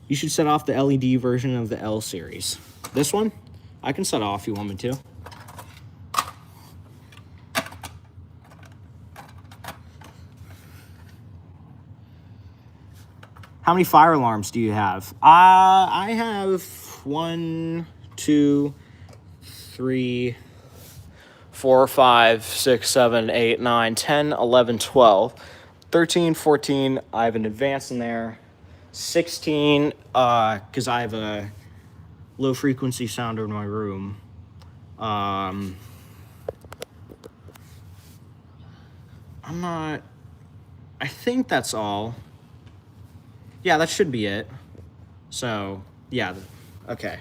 You should set off the LED version of the L series. This one, I can set off if you want me to. How many fire alarms do you have? I have 1, 2, 3, 4, 5, 6, 7, 8, 9, 10, 11, 12, 13, 14. I have an advance in there. 16, because I have a low frequency sounder in my room. I think that's all. Yeah, that should be it. So, yeah, okay.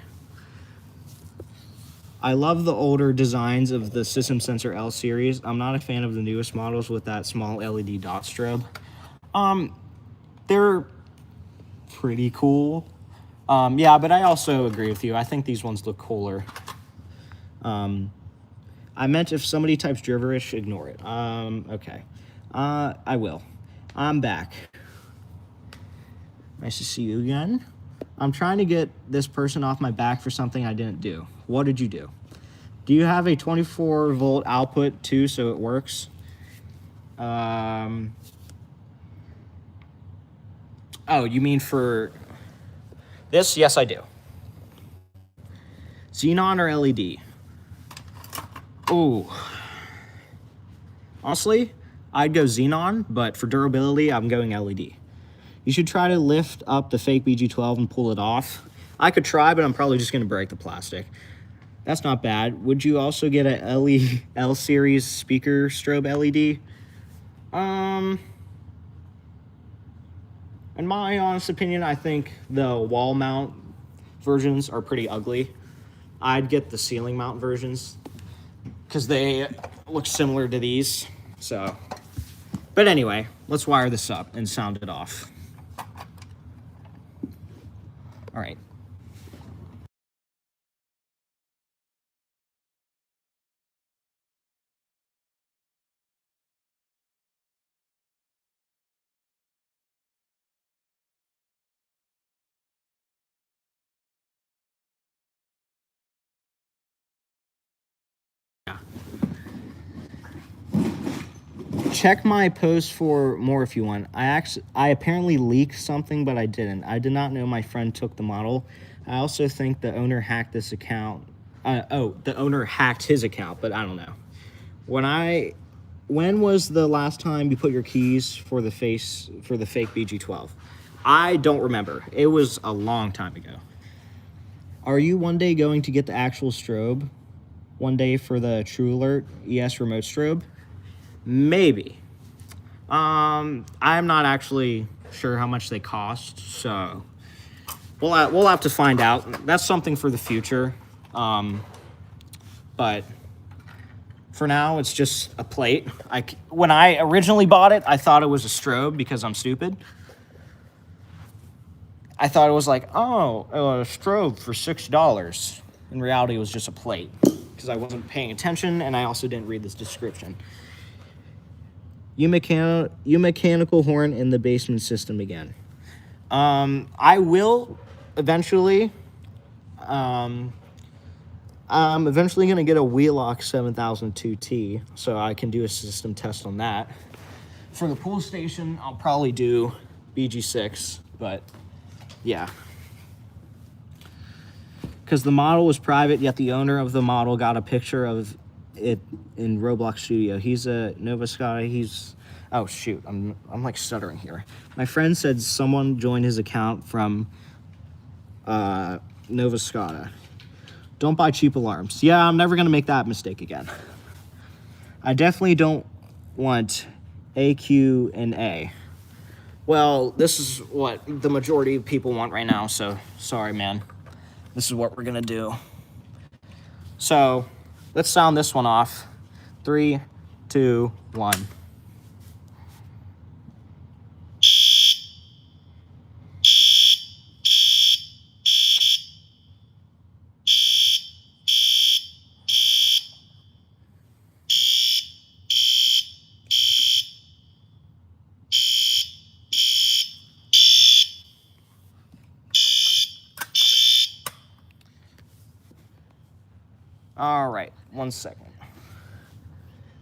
I love the older designs of the System Sensor L series. I'm not a fan of the newest models with that small LED dot strobe. They're pretty cool. Yeah, but I also agree with you. I think these ones look cooler. I meant if somebody types gibberish, ignore it. Okay. I will. I'm back. Nice to see you again. I'm trying to get this person off my back for something I didn't do. What did you do? Do you have a 24 volt output too so it works? Oh, you mean for this? Yes, I do. Xenon or LED? Oh. Honestly, I'd go Xenon, but for durability, I'm going LED. You should try to lift up the fake BG12 and pull it off. I could try, but I'm probably just going to break the plastic. That's not bad. Would you also get a L series speaker strobe LED? In my honest opinion, I think the wall mount versions are pretty ugly. I'd get the ceiling mount versions because they look similar to these. So, but anyway, let's wire this up and sound it off. All right. Check my post for more if you want. I apparently leaked something, but I didn't. I did not know my friend took the model. I also think the owner hacked this account. The owner hacked his account, but I don't know. When was the last time you put your keys for the fake BG12? I don't remember. It was a long time ago. Are you one day going to get the actual strobe? One day for the True Alert ES remote strobe? Maybe. I'm not actually sure how much they cost, so we'll have to find out. That's something for the future. But for now, it's just a plate. When I originally bought it, I thought it was a strobe because I'm stupid. I thought it was like, a strobe for $6. In reality, it was just a plate because I wasn't paying attention, and I also didn't read this description. You mechanical horn in the basement system again. I will eventually. I'm eventually going to get a Wheelock 7002T, so I can do a system test on that. For the pool station, I'll probably do BG6, but yeah. because the model was private, yet the owner of the model got a picture of it in Roblox Studio. He's a Nova Scotia. He's, oh shoot, I'm like stuttering here. My friend said someone joined his account from Nova Scotia. Don't buy cheap alarms. Yeah, I'm never gonna make that mistake again. I definitely don't want A, Q, and A. Well, this is what the majority of people want right now, so sorry, man. This is what we're gonna do. So, let's sound this one off. 3, 2, 1. All right, 1 second.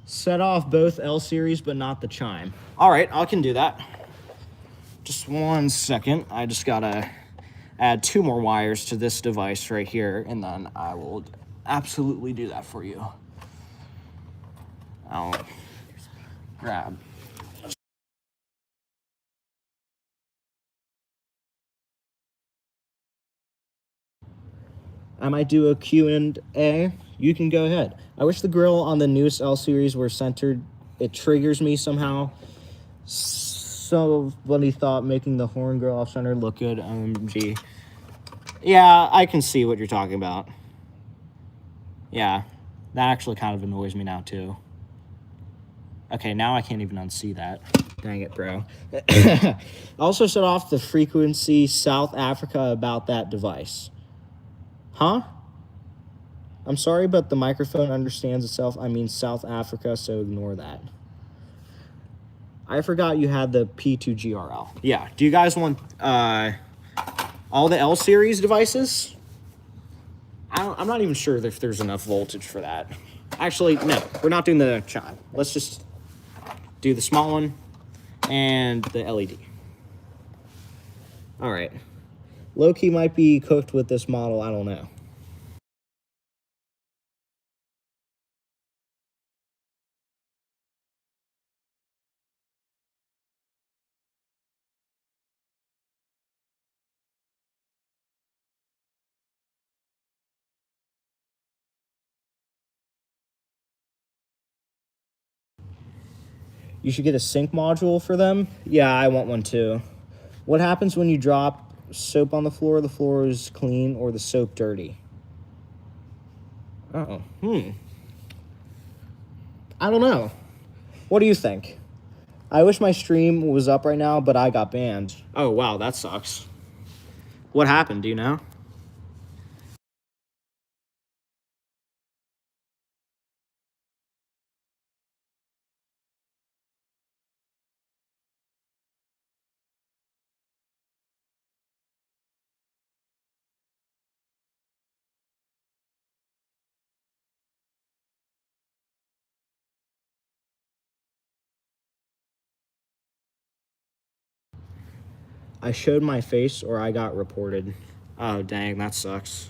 Set off both L series, but not the chime. All right, I can do that. Just 1 second. I just gotta add 2 more wires to this device right here, and then I will absolutely do that for you. I'll grab. I might do a Q&A. You can go ahead. I wish the grill on the newest L series were centered. It triggers me somehow. Somebody thought making the horn grill off center look good. OMG. Yeah, I can see what you're talking about. Yeah, that actually kind of annoys me now too. Okay, now I can't even unsee that. Dang it, bro. I also set off the frequency South Africa about that device. Huh? I'm sorry, but the microphone understands itself. I mean South Africa, so ignore that. I forgot you had the P2GRL. Yeah, do you guys want all the L series devices? I'm not even sure if there's enough voltage for that. Actually, no, we're not doing the chime. Let's just do the small one and the LED. All right. Low-key might be cooked with this model, I don't know. You should get a sink module for them. Yeah, I want one too. What happens when you drop soap on the floor? The floor is clean or the soap dirty? Uh-oh. I don't know. What do you think? I wish my stream was up right now, but I got banned. Oh, wow, that sucks. What happened, do you know? I showed my face or I got reported. Oh, dang, that sucks.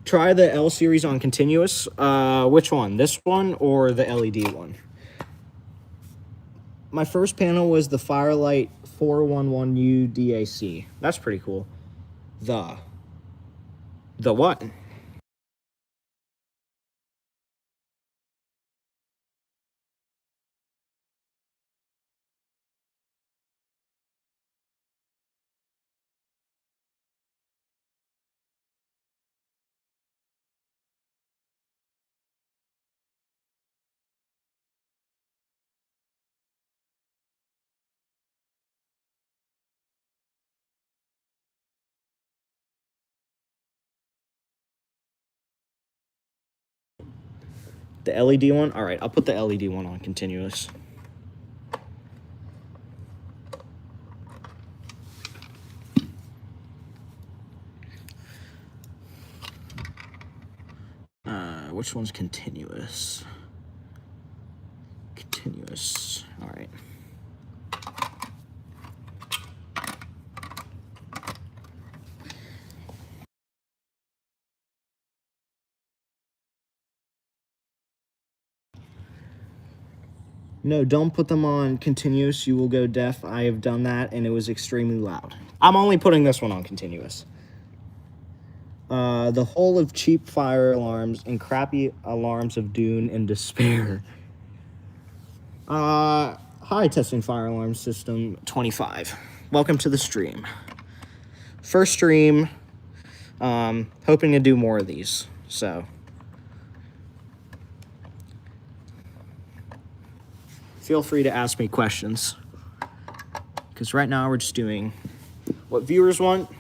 Try the L series on continuous. Which one? This one or the LED one? My first panel was the Firelight 411U DAC. That's pretty cool. The what? The LED one? All right, I'll put the LED one on continuous. Which one's continuous? Continuous. All right. No, don't put them on continuous. You will go deaf. I have done that, and it was extremely loud. I'm only putting this one on continuous. The whole of cheap fire alarms and crappy alarms of doom and despair. Hi, testing fire alarm system 25. Welcome to the stream. First stream. Hoping to do more of these, so. Feel free to ask me questions. Because right now we're just doing what viewers want.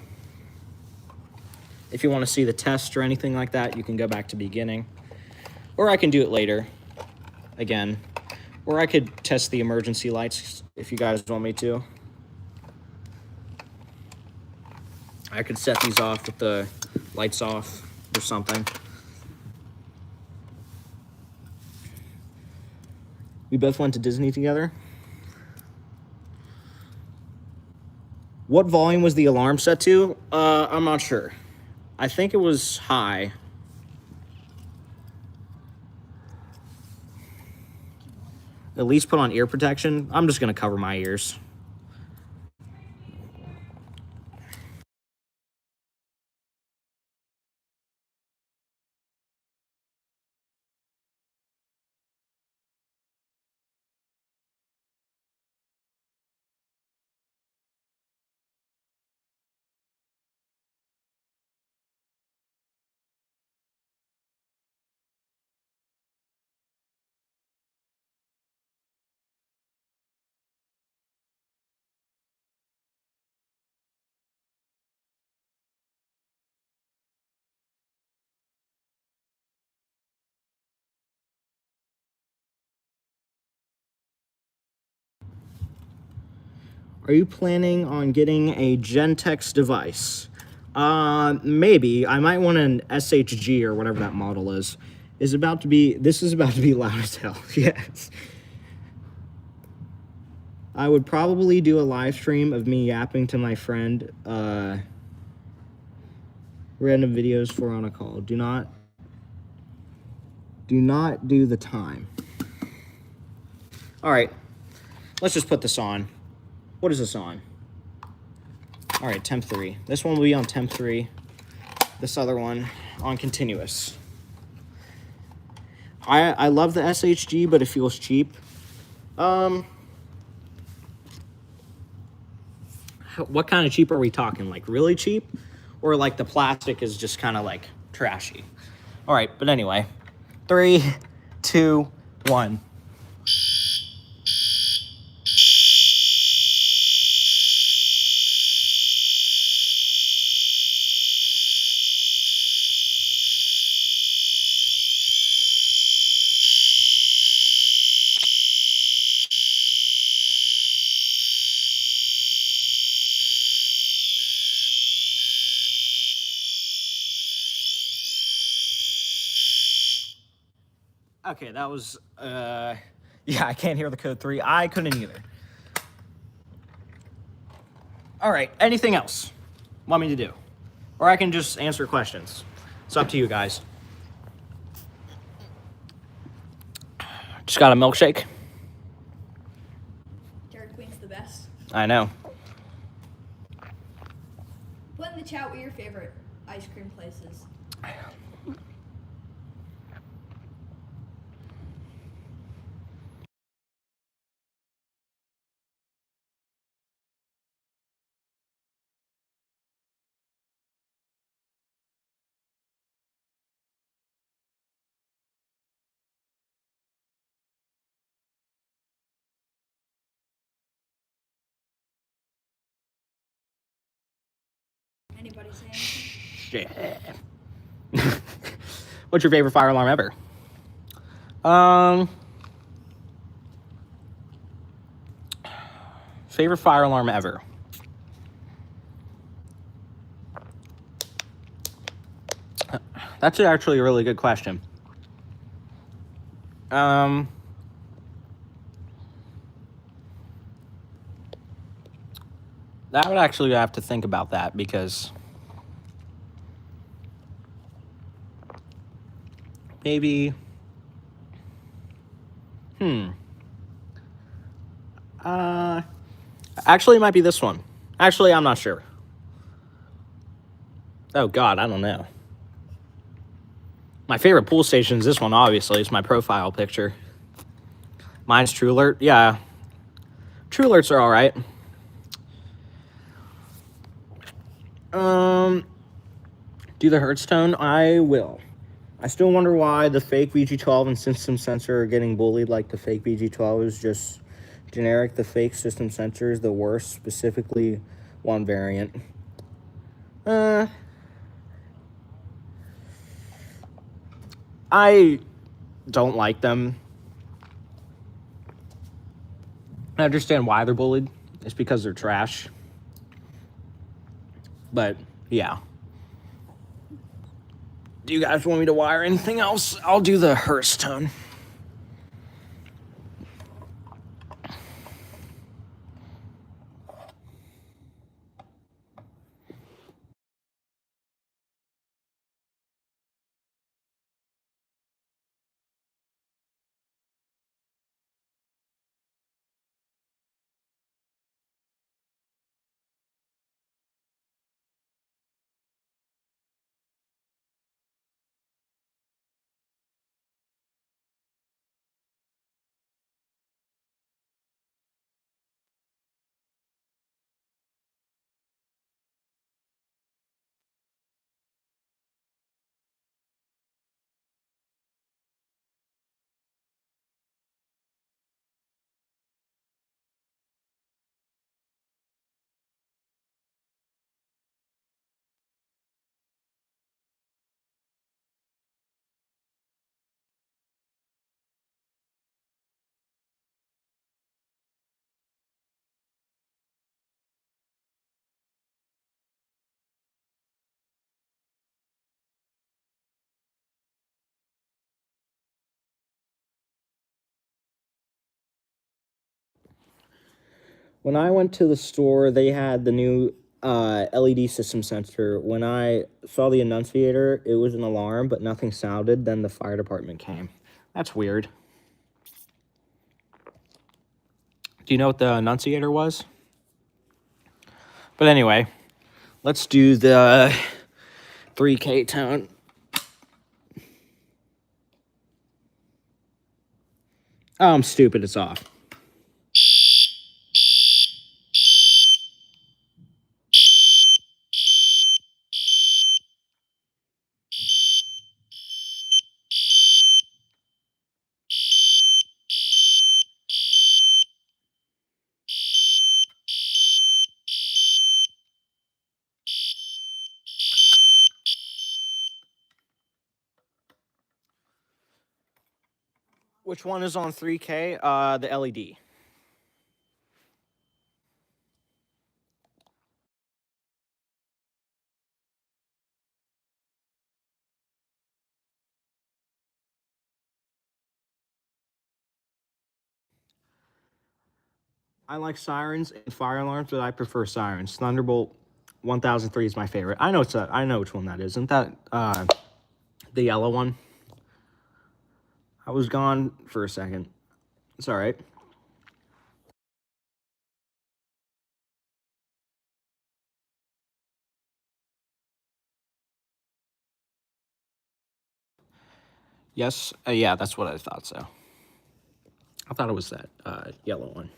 If you want to see the test or anything like that, you can go back to beginning. Or I can do it later, again. Or I could test the emergency lights if you guys want me to. I could set these off with the lights off or something. We both went to Disney together. What volume was the alarm set to? I'm not sure. I think it was high. At least put on ear protection. I'm just going to cover my ears. Are you planning on getting a Gentex device? Maybe. I might want an SHG or whatever that model is. This is about to be loud as hell. Yes. I would probably do a live stream of me yapping to my friend. Random videos for on a call. Do not do the time. All right. Let's just put this on. What is this on? All right, temp 3. This one will be on temp 3. This other one on continuous. I love the SHG, but it feels cheap. What kind of cheap are we talking? Like really cheap? Or like the plastic is just kind of like trashy? All right, but anyway. 3, 2, 1. Okay, that was, yeah, I can't hear the code 3. I couldn't either. All right, anything else want me to do? Or I can just answer questions. It's up to you guys. Just got a milkshake. Dairy Queen's the best. I know. Put in the chat what your favorite ice cream place is. Anybody say anything? Shit. What's your favorite fire alarm ever? Favorite fire alarm ever? That's actually a really good question. That would actually have to think about that because maybe. Actually, it might be this one. Actually, I'm not sure. Oh, God, I don't know. My favorite pool station is this one, obviously. It's my profile picture. Mine's True Alert. Yeah. True Alerts are all right. Do the Hertz tone? I will. I still wonder why the fake VG12 and system sensor are getting bullied like the fake VG12 is just generic. The fake system sensor is the worst, specifically one variant. I don't like them. I understand why they're bullied. It's because they're trash. But, yeah. Do you guys want me to wire anything else? I'll do the Hertz tone. When I went to the store, they had the new LED system sensor. When I saw the annunciator, it was an alarm, but nothing sounded. Then the fire department came. That's weird. Do you know what the annunciator was? But anyway, let's do the 3K tone. Oh, I'm stupid. It's off. Which one is on 3K? The LED. I like sirens and fire alarms, but I prefer sirens. Thunderbolt 1003 is my favorite. I know which one that is. Isn't that the yellow one? I was gone for a second. It's all right. Yes, yeah, that's what I thought so. I thought it was that yellow one.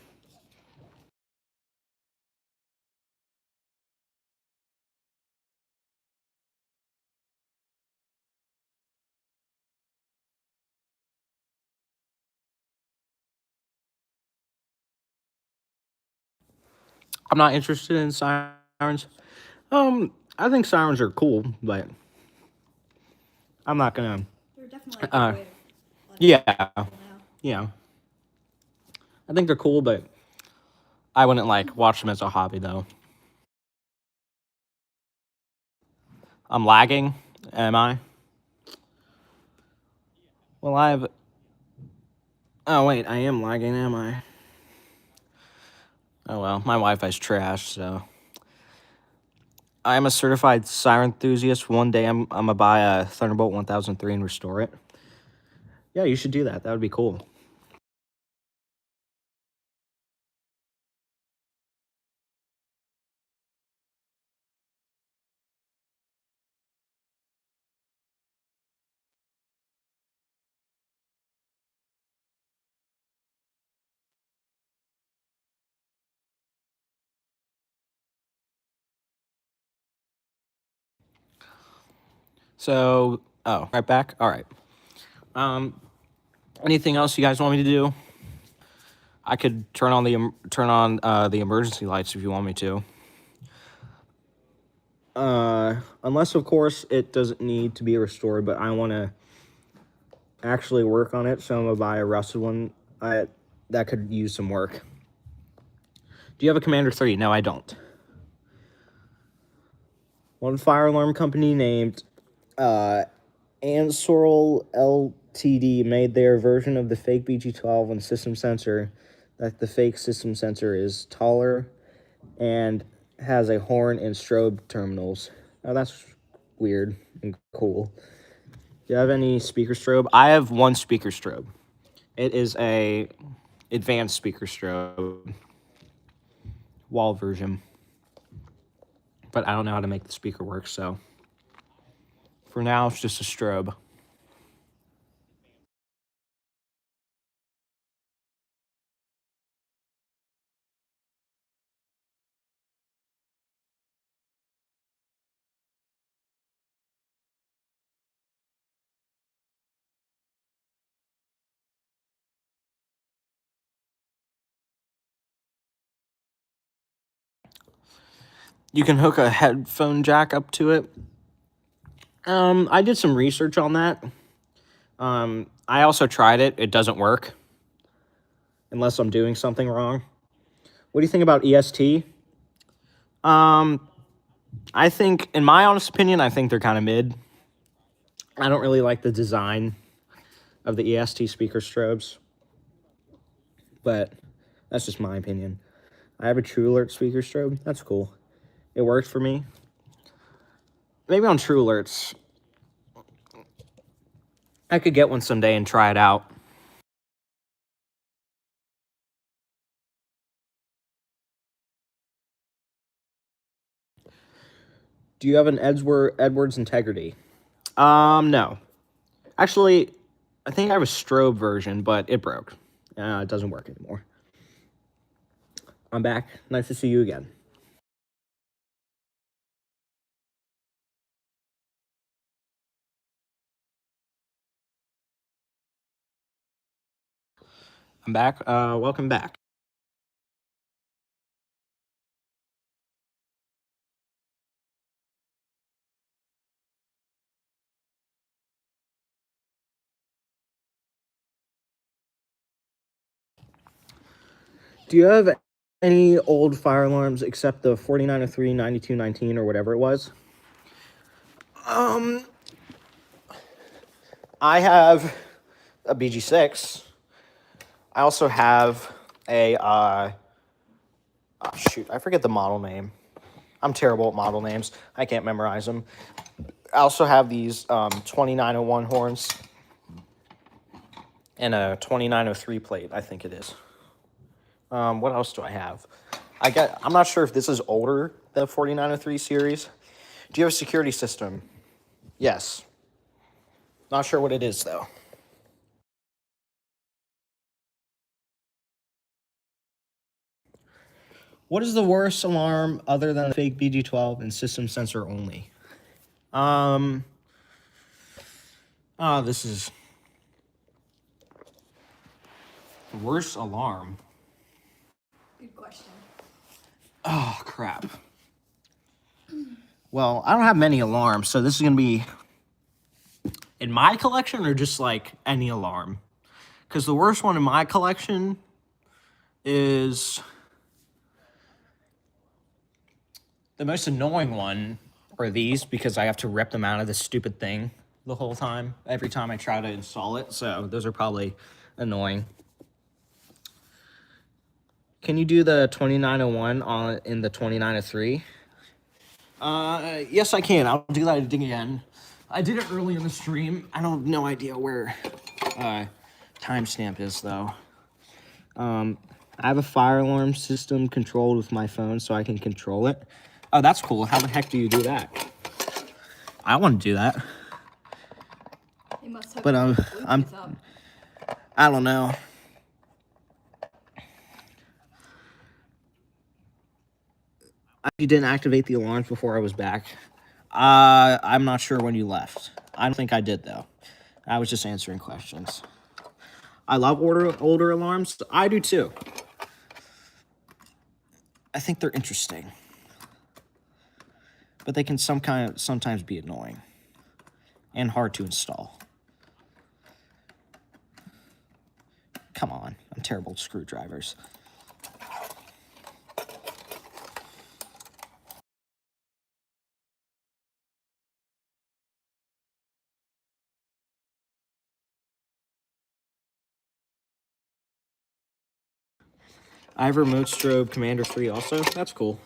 I'm not interested in sirens. I think sirens are cool, but I'm not gonna. They're definitely a good way to Yeah, now. yeah. I think they're cool, but I wouldn't like watch them as a hobby though. I'm lagging, am I? Well, I've. Oh wait, I am lagging, am I? Oh well, my Wi-Fi's trash, so. I'm a certified siren enthusiast. One day I'm gonna buy a Thunderbolt 1003 and restore it. Yeah, you should do that. That would be cool. So, oh, right back. All right. Anything else you guys want me to do? I could turn on the emergency lights if you want me to. Unless of course it doesn't need to be restored, but I want to actually work on it, so I'm gonna buy a rusted one. That could use some work. Do you have a Commander 3? No, I don't. One fire alarm company named Ansorel Ltd made their version of the fake BG12 and system sensor. That the fake system sensor is taller and has a horn and strobe terminals. Oh, that's weird and cool. Do you have any speaker strobe? I have one speaker strobe. It is a advanced speaker strobe wall version, but I don't know how to make the speaker work, so for now it's just a strobe. You can hook a headphone jack up to it. I did some research on that. I also tried it. It doesn't work unless I'm doing something wrong. What do you think about EST? I think, in my honest opinion, I think they're kind of mid. I don't really like the design of the EST speaker strobes, but that's just my opinion. I have a True Alert speaker strobe. That's cool. It works for me. Maybe on True Alerts, I could get one someday and try it out. Do you have an Edwards Integrity? No. Actually, I think I have a strobe version, but it broke. It doesn't work anymore. I'm back. Nice to see you again. I'm back. Welcome back. Do you have any old fire alarms except the 4903, 9219, or whatever it was? I have a BG6. I also have a, oh shoot, I forget the model name. I'm terrible at model names. I can't memorize them. I also have these 2901 horns and a 2903 plate, I think it is. What else do I have? I'm not sure if this is older than the 4903 series. Do you have a security system? Yes. Not sure what it is, though. What is the worst alarm other than the fake BG12 and system sensor only? This is worst alarm. Good question. Oh, crap. Well, I don't have many alarms, so this is going to be in my collection or just like any alarm? Because the worst one in my collection is... The most annoying one are these, because I have to rip them out of this stupid thing the whole time, every time I try to install it. So those are probably annoying. Can you do the 2901 in the 2903? Yes, I can. I'll do that again. I did it early in the stream. I don't have no idea where timestamp is, though. I have a fire alarm system controlled with my phone, so I can control it. Oh, that's cool. How the heck do you do that? I want to do that. You must have But Bluetooth up. I don't know. You didn't activate the alarms before I was back. I'm not sure when you left. I don't think I did, though. I was just answering questions. I love older alarms. I do, too. I think they're interesting. But they can sometimes be annoying. And hard to install. Come on. I'm terrible at screwdrivers. I have remote strobe Commander 3 also. That's cool.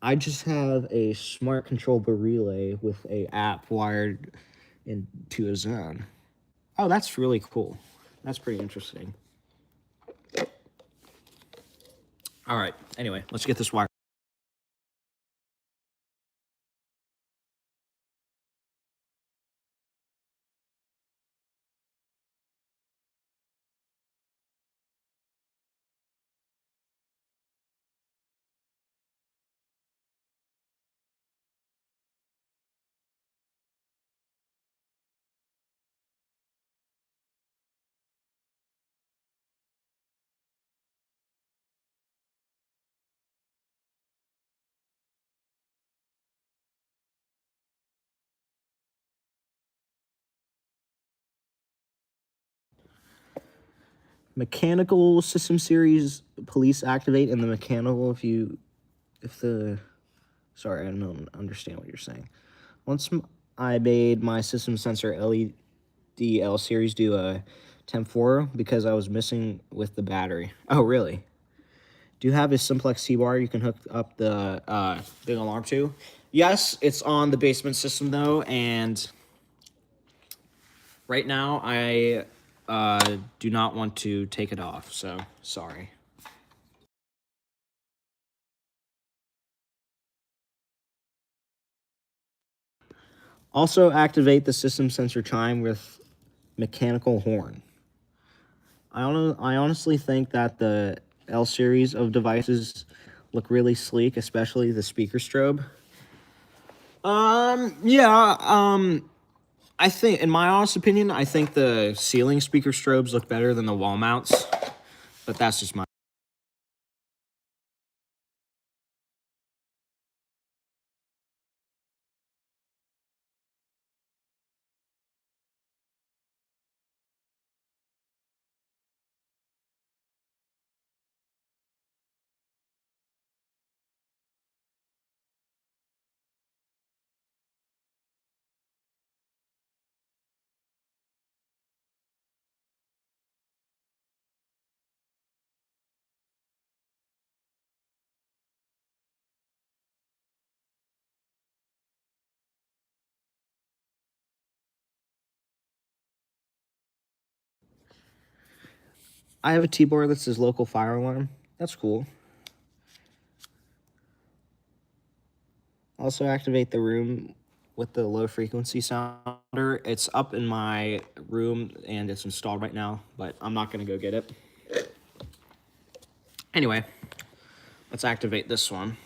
I just have a smart controller relay with a app wired into a zone. Oh, that's really cool. That's pretty interesting. All right. Anyway, let's get this wire. Mechanical system series police activate, and the mechanical sorry, I don't understand what you're saying. Once I made my system sensor LED L series do a temp 4 because I was missing with the battery. Oh, really? Do you have a simplex C-bar you can hook up the alarm to? Yes, it's on the basement system though, and right now I do not want to take it off, so sorry. Also activate the system sensor chime with mechanical horn. I honestly think that the L series of devices look really sleek, especially the speaker strobe. I think, in my honest opinion, I think the ceiling speaker strobes look better than the wall mounts, but that's just my... I have a T-bar that says local fire alarm. That's cool. Also activate the room with the low frequency sounder. It's up in my room and it's installed right now, but I'm not gonna go get it. Anyway, let's activate this one.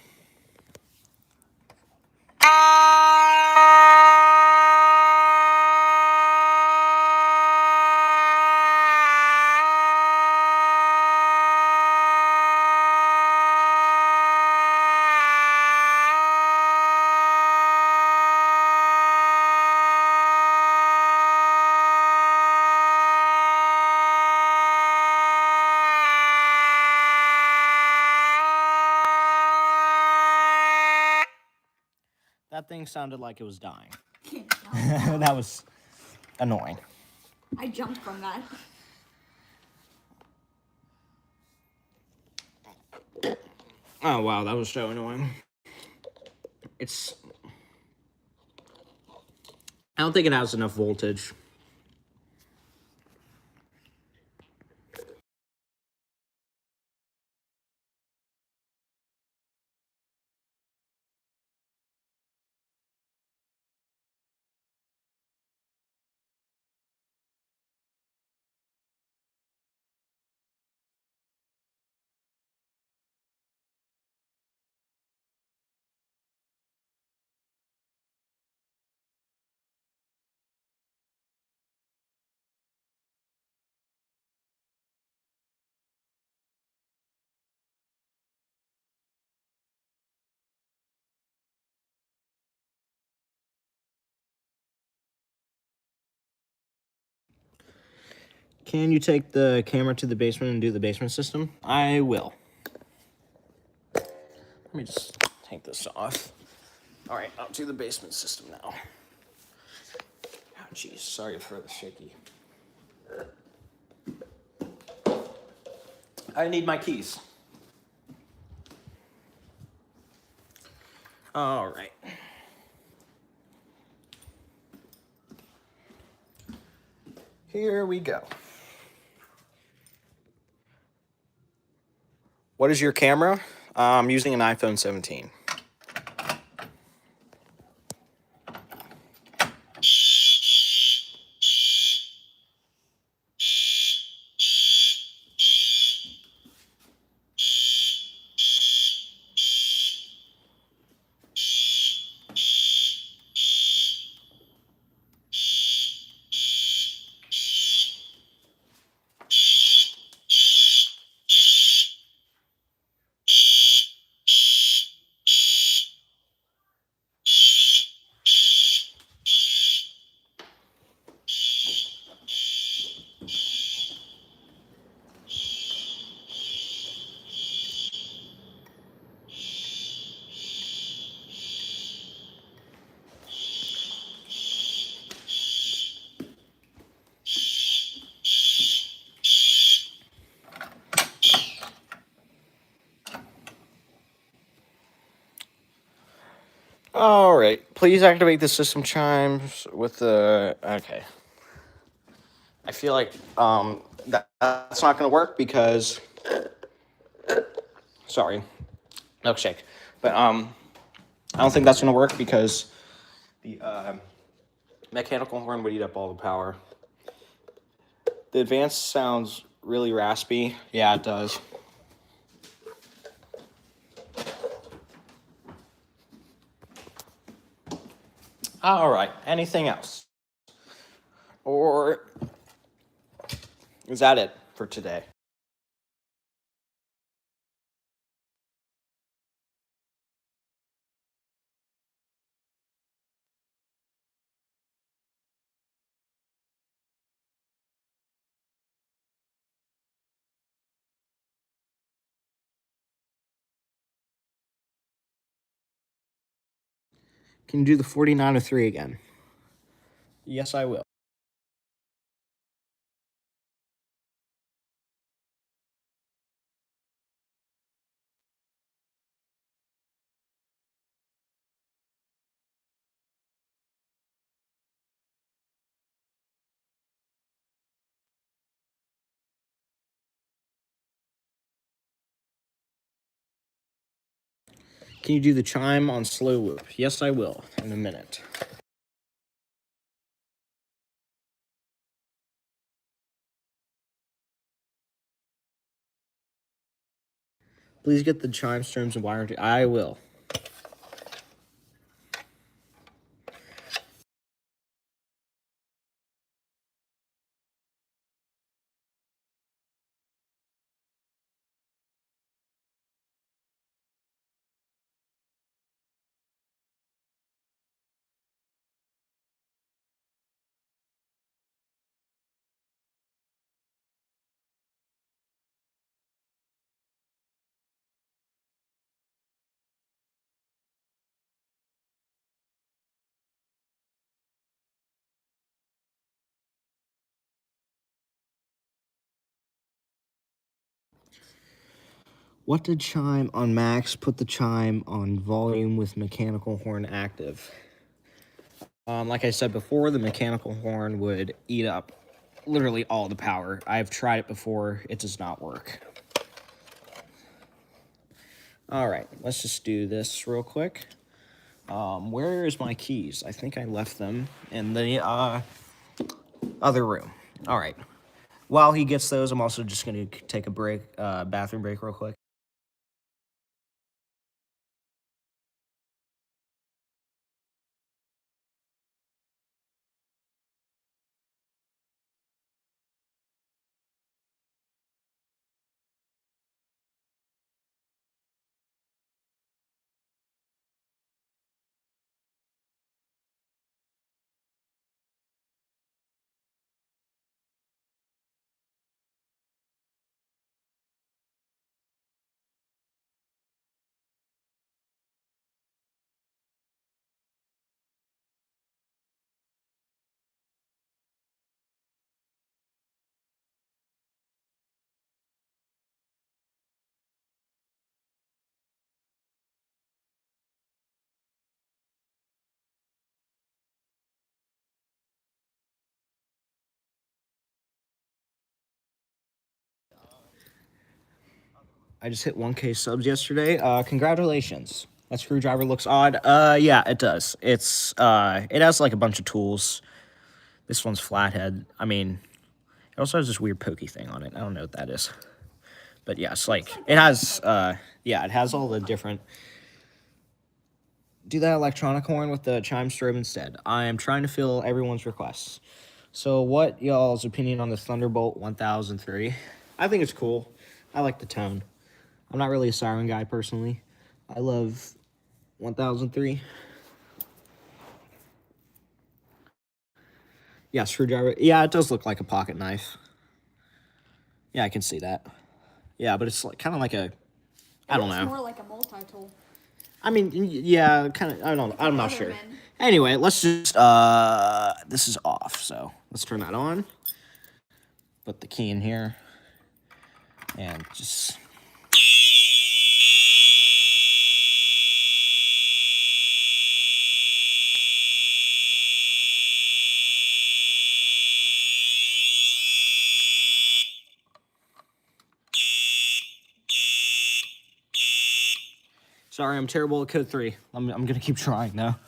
that thing sounded like it was dying. No, That was annoying. I jumped from that. Oh wow, that was so annoying. I don't think it has enough voltage. Can you take the camera to the basement and do the basement system? I will. Let me just take this off. All right, I'll do the basement system now. Oh, jeez, sorry for the shaky. I need my keys. All right. Here we go. What is your camera? I'm using an iPhone 17. All right, please activate the system chimes with the, okay. I feel like that's not going to work because, sorry, milkshake. But I don't think that's going to work because the mechanical horn would eat up all the power. The advanced sounds really raspy. Yeah, it does. All right, anything else? Or is that it for today? Can you do the 4903 again? Yes, I will. Can you do the chime on slow loop? Yes, I will, in a minute. Please get the chime terms and warranty. I will. What did chime on max? Put the chime on volume with mechanical horn active. Like I said before, the mechanical horn would eat up literally all the power. I've tried it before. It does not work. All right, let's just do this real quick. Where is my keys? I think I left them in the other room. All right. While he gets those, I'm also just going to take a break, bathroom break real quick. I just hit 1K subs yesterday. Congratulations. That screwdriver looks odd. Yeah, it does. It has like a bunch of tools. This one's flathead. I mean, it also has this weird pokey thing on it. I don't know what that is. But yeah, it's like, it has, yeah, it has all the different... Do that electronic horn with the chime strobe instead. I am trying to fill everyone's requests. So what y'all's opinion on the Thunderbolt 1003? I think it's cool. I like the tone. I'm not really a siren guy personally. I love 1003. Yeah, screwdriver. Yeah, it does look like a pocket knife. Yeah, I can see that. Yeah, but it's like kind of like a, I don't know. It's more like a multi-tool. I mean, yeah, kind of. I don't know. I'm not sure. Men. Anyway, let's just. This is off, so let's turn that on. Put the key in here, and just. Sorry, I'm terrible at code 3. I'm gonna keep trying now.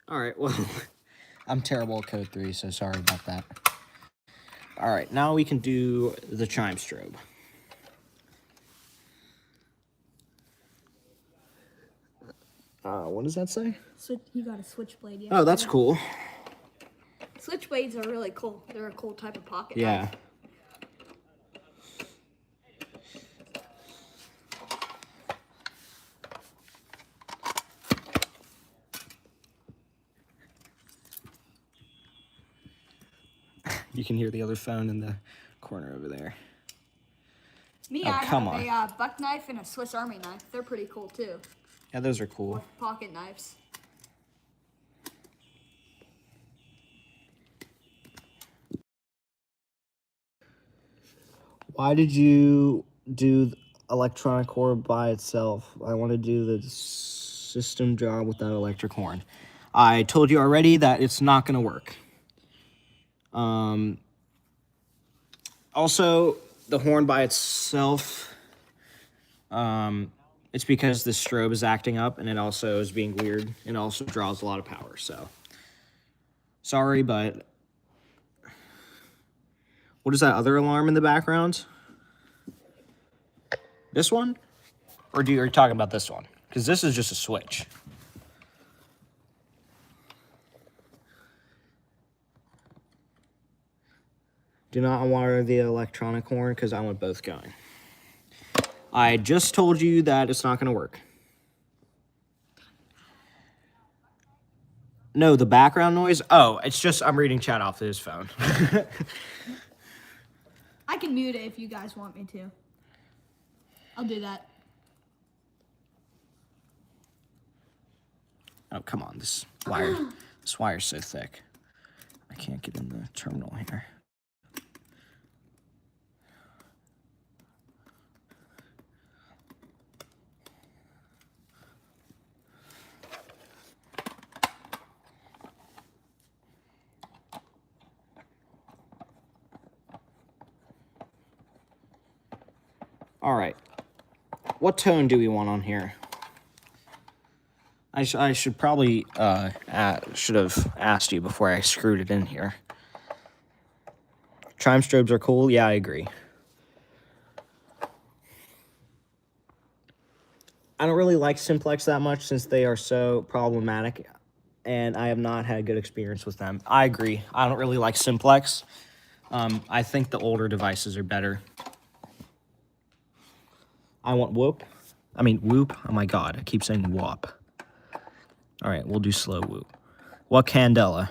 All right, well, I'm terrible at code 3, so sorry about that. All right, now we can do the chime strobe. What does that say? You got a switchblade. Oh, that's cool. Switchblades are really cool. They're a cool type of pocket Yeah. knife. You can hear the other phone in the corner over there. Me, Oh, I come have on. a buck knife and a Swiss Army knife. They're pretty cool too. Yeah, those are cool. Or pocket knives. Why did you do electronic horn by itself? I want to do the system job with that electric horn. I told you already that it's not going to work. Also, the horn by itself, it's because the strobe is acting up and it also is being weird and also draws a lot of power, so. Sorry, but what is that other alarm in the background? This one? Or are you talking about this one? Because this is just a switch. Do not wire the electronic horn because I want both going. I just told you that it's not going to work. No, the background noise? Oh, it's just I'm reading chat off his phone. I can mute it if you guys want me to. I'll do that. Oh, come on. This wire's so thick. I can't get in the terminal here. All right. What tone do we want on here? I should probably should have asked you before I screwed it in here. Chime strobes are cool. Yeah, I agree. I don't really like Simplex that much since they are so problematic, and I have not had a good experience with them. I agree. I don't really like Simplex. I think the older devices are better. I want Whoop. Oh my god, I keep saying Whoop. All right, we'll do slow Whoop. What Candela?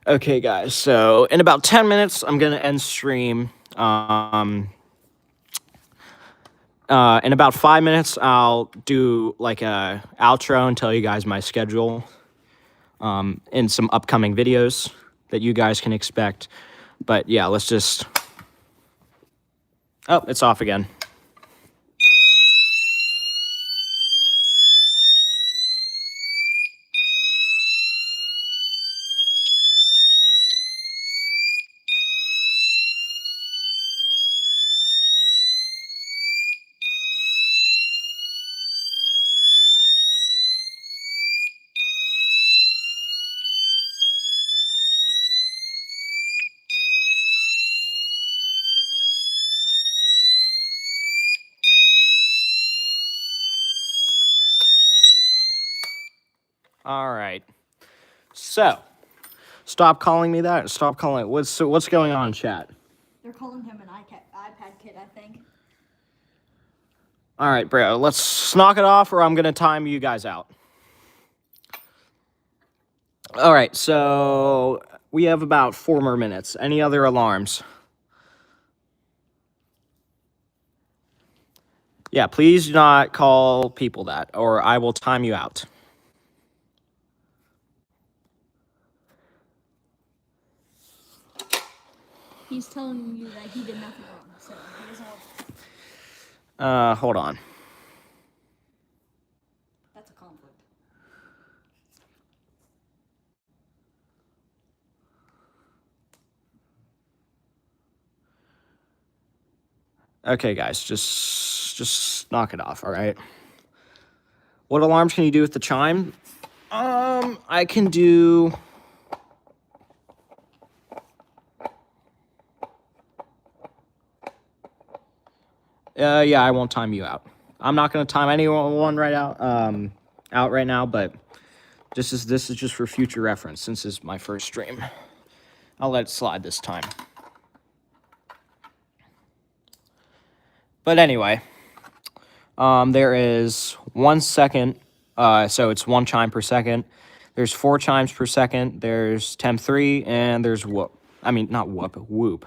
Okay, guys, so in about 10 minutes, I'm going to end stream. In about 5 minutes, I'll do like a outro and tell you guys my schedule and some upcoming videos that you guys can expect. But yeah, let's just... Oh, it's off again. All right. So, stop calling me that. Stop calling it. What's going on, chat? They're calling him an iPad kid, I think. All right, bro. Let's knock it off, or I'm gonna time you guys out. All right. So we have about 4 more minutes. Any other alarms? Yeah, please do not call people that, or I will time you out. He's telling you that he did nothing wrong, so he doesn't want... Hold on. That's a conflict. Okay, guys, just knock it off, all right? What alarms can you do with the chime? I can do... yeah, I won't time you out. I'm not going to time anyone out right now, but this is just for future reference since this is my first stream. I'll let it slide this time. But anyway, there is 1 second, so it's 1 chime per second. There's 4 chimes per second. There's temp 3, and there's whoop. I mean, not whoop, whoop.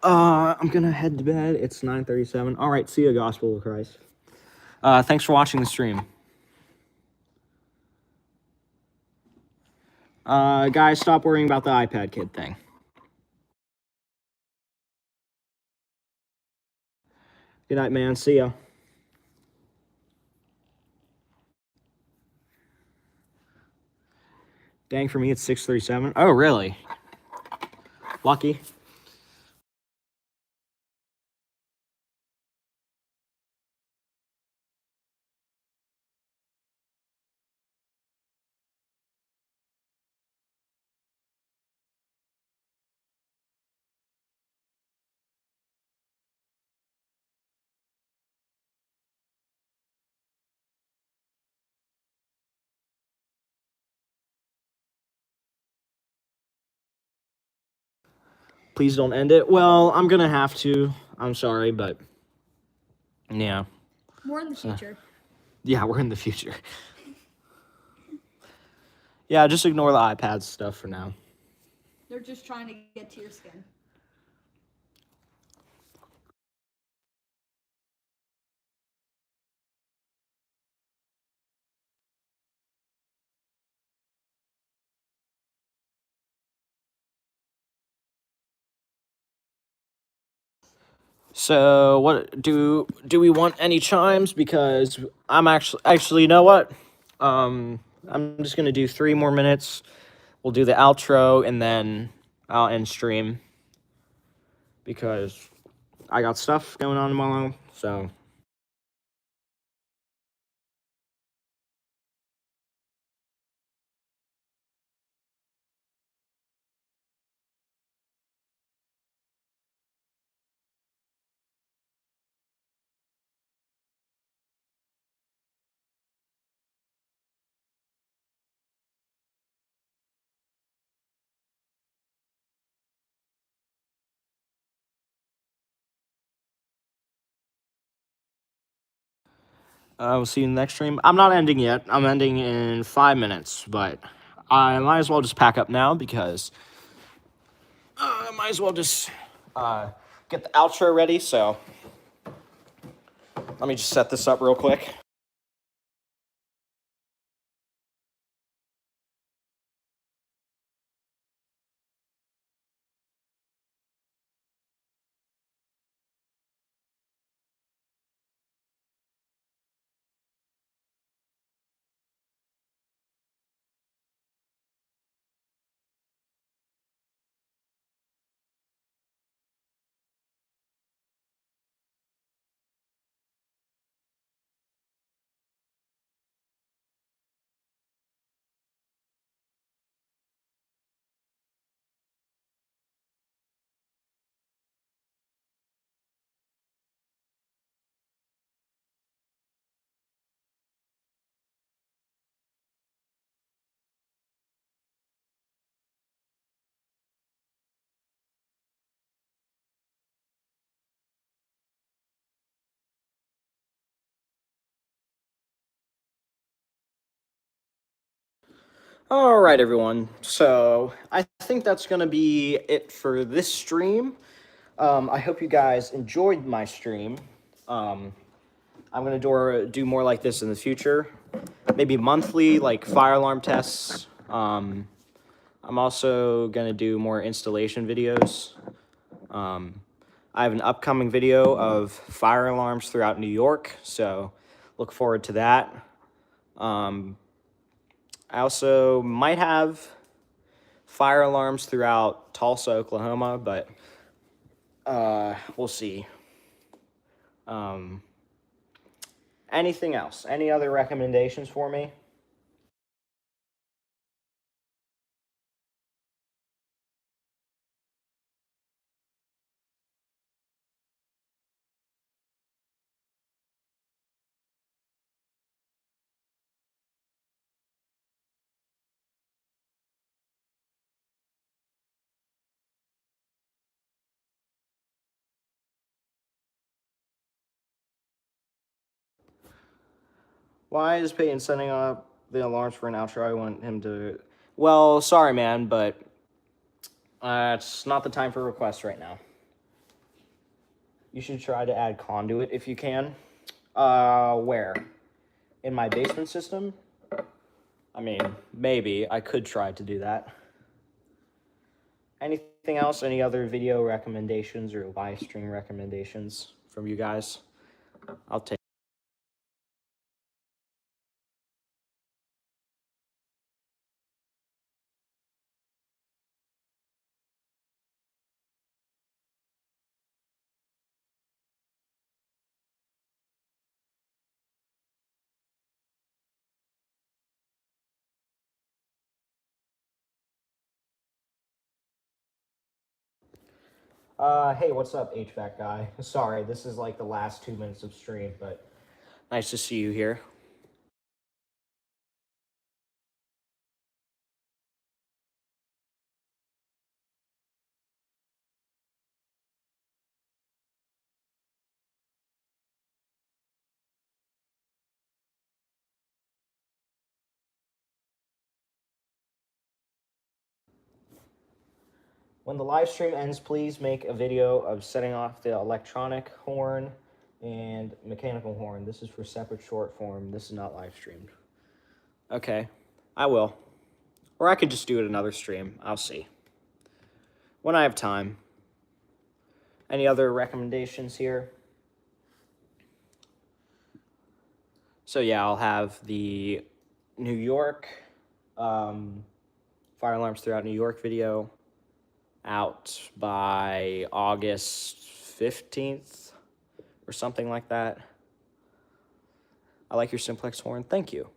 I'm gonna head to bed. It's 9:37. All right, see you, Gospel of Christ. Thanks for watching the stream. Guys, stop worrying about the iPad kid thing. Good night, man. See ya. Dang, for me, it's 6:37. Oh, really? Lucky. Please don't end it. Well, I'm gonna have to. I'm sorry, but yeah. More in the future. Yeah, we're in the future. Yeah, just ignore the iPad stuff for now. They're just trying to get to your skin. So, what do we want any chimes? Because I'm actually, you know what? I'm just gonna do 3 more minutes. We'll do the outro and then I'll end stream because I got stuff going on tomorrow. So. We'll see you in the next stream. I'm not ending yet. I'm ending in 5 minutes, but I might as well just pack up now because I might as well just get the outro ready. So let me just set this up real quick. All right, everyone. So I think that's going to be it for this stream. I hope you guys enjoyed my stream. I'm going to do more like this in the future. Maybe monthly, like fire alarm tests. I'm also going to do more installation videos. I have an upcoming video of fire alarms throughout New York, so look forward to that. I also might have fire alarms throughout Tulsa, Oklahoma, but we'll see. Anything else? Any other recommendations for me? Why is Peyton setting up the alarms for an outro? I want him to... Well, sorry, man, but it's not the time for requests right now. You should try to add conduit if you can. Where? In my basement system? I mean, maybe. I could try to do that. Anything else? Any other video recommendations or live stream recommendations from you guys? I'll take... Hey, what's up, HVAC guy? Sorry, this is like the last 2 minutes of stream, but nice to see you here. When the live stream ends, please make a video of setting off the electronic horn and mechanical horn. This is for separate short form. This is not live streamed. Okay, I will. Or I could just do it another stream. I'll see. When I have time. Any other recommendations here? So yeah, I'll have the New York fire alarms throughout New York video out by August 15th or something like that. I like your simplex horn. Thank you.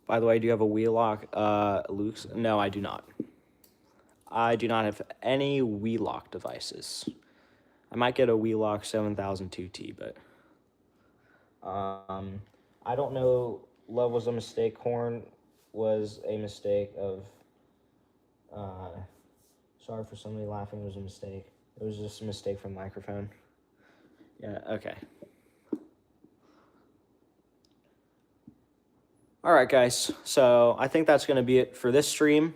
By the way, do you have a wheel lock, Luke's? No, I do not. I do not have any wheel lock devices. I might get a wheel lock 7002T, but I don't know. Love was a mistake. Horn was a mistake of. Sorry for somebody laughing. It was a mistake. It was just a mistake from the microphone. Yeah. Okay. All right, guys. So I think that's going to be it for this stream.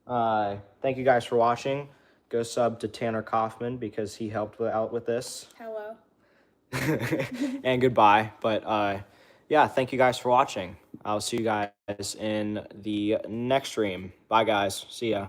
Thank you guys for watching. Go sub to Tanner Kauffman because he helped out with this. Hello. And goodbye. But yeah, thank you guys for watching. I'll see you guys in the next stream. Bye, guys. See ya.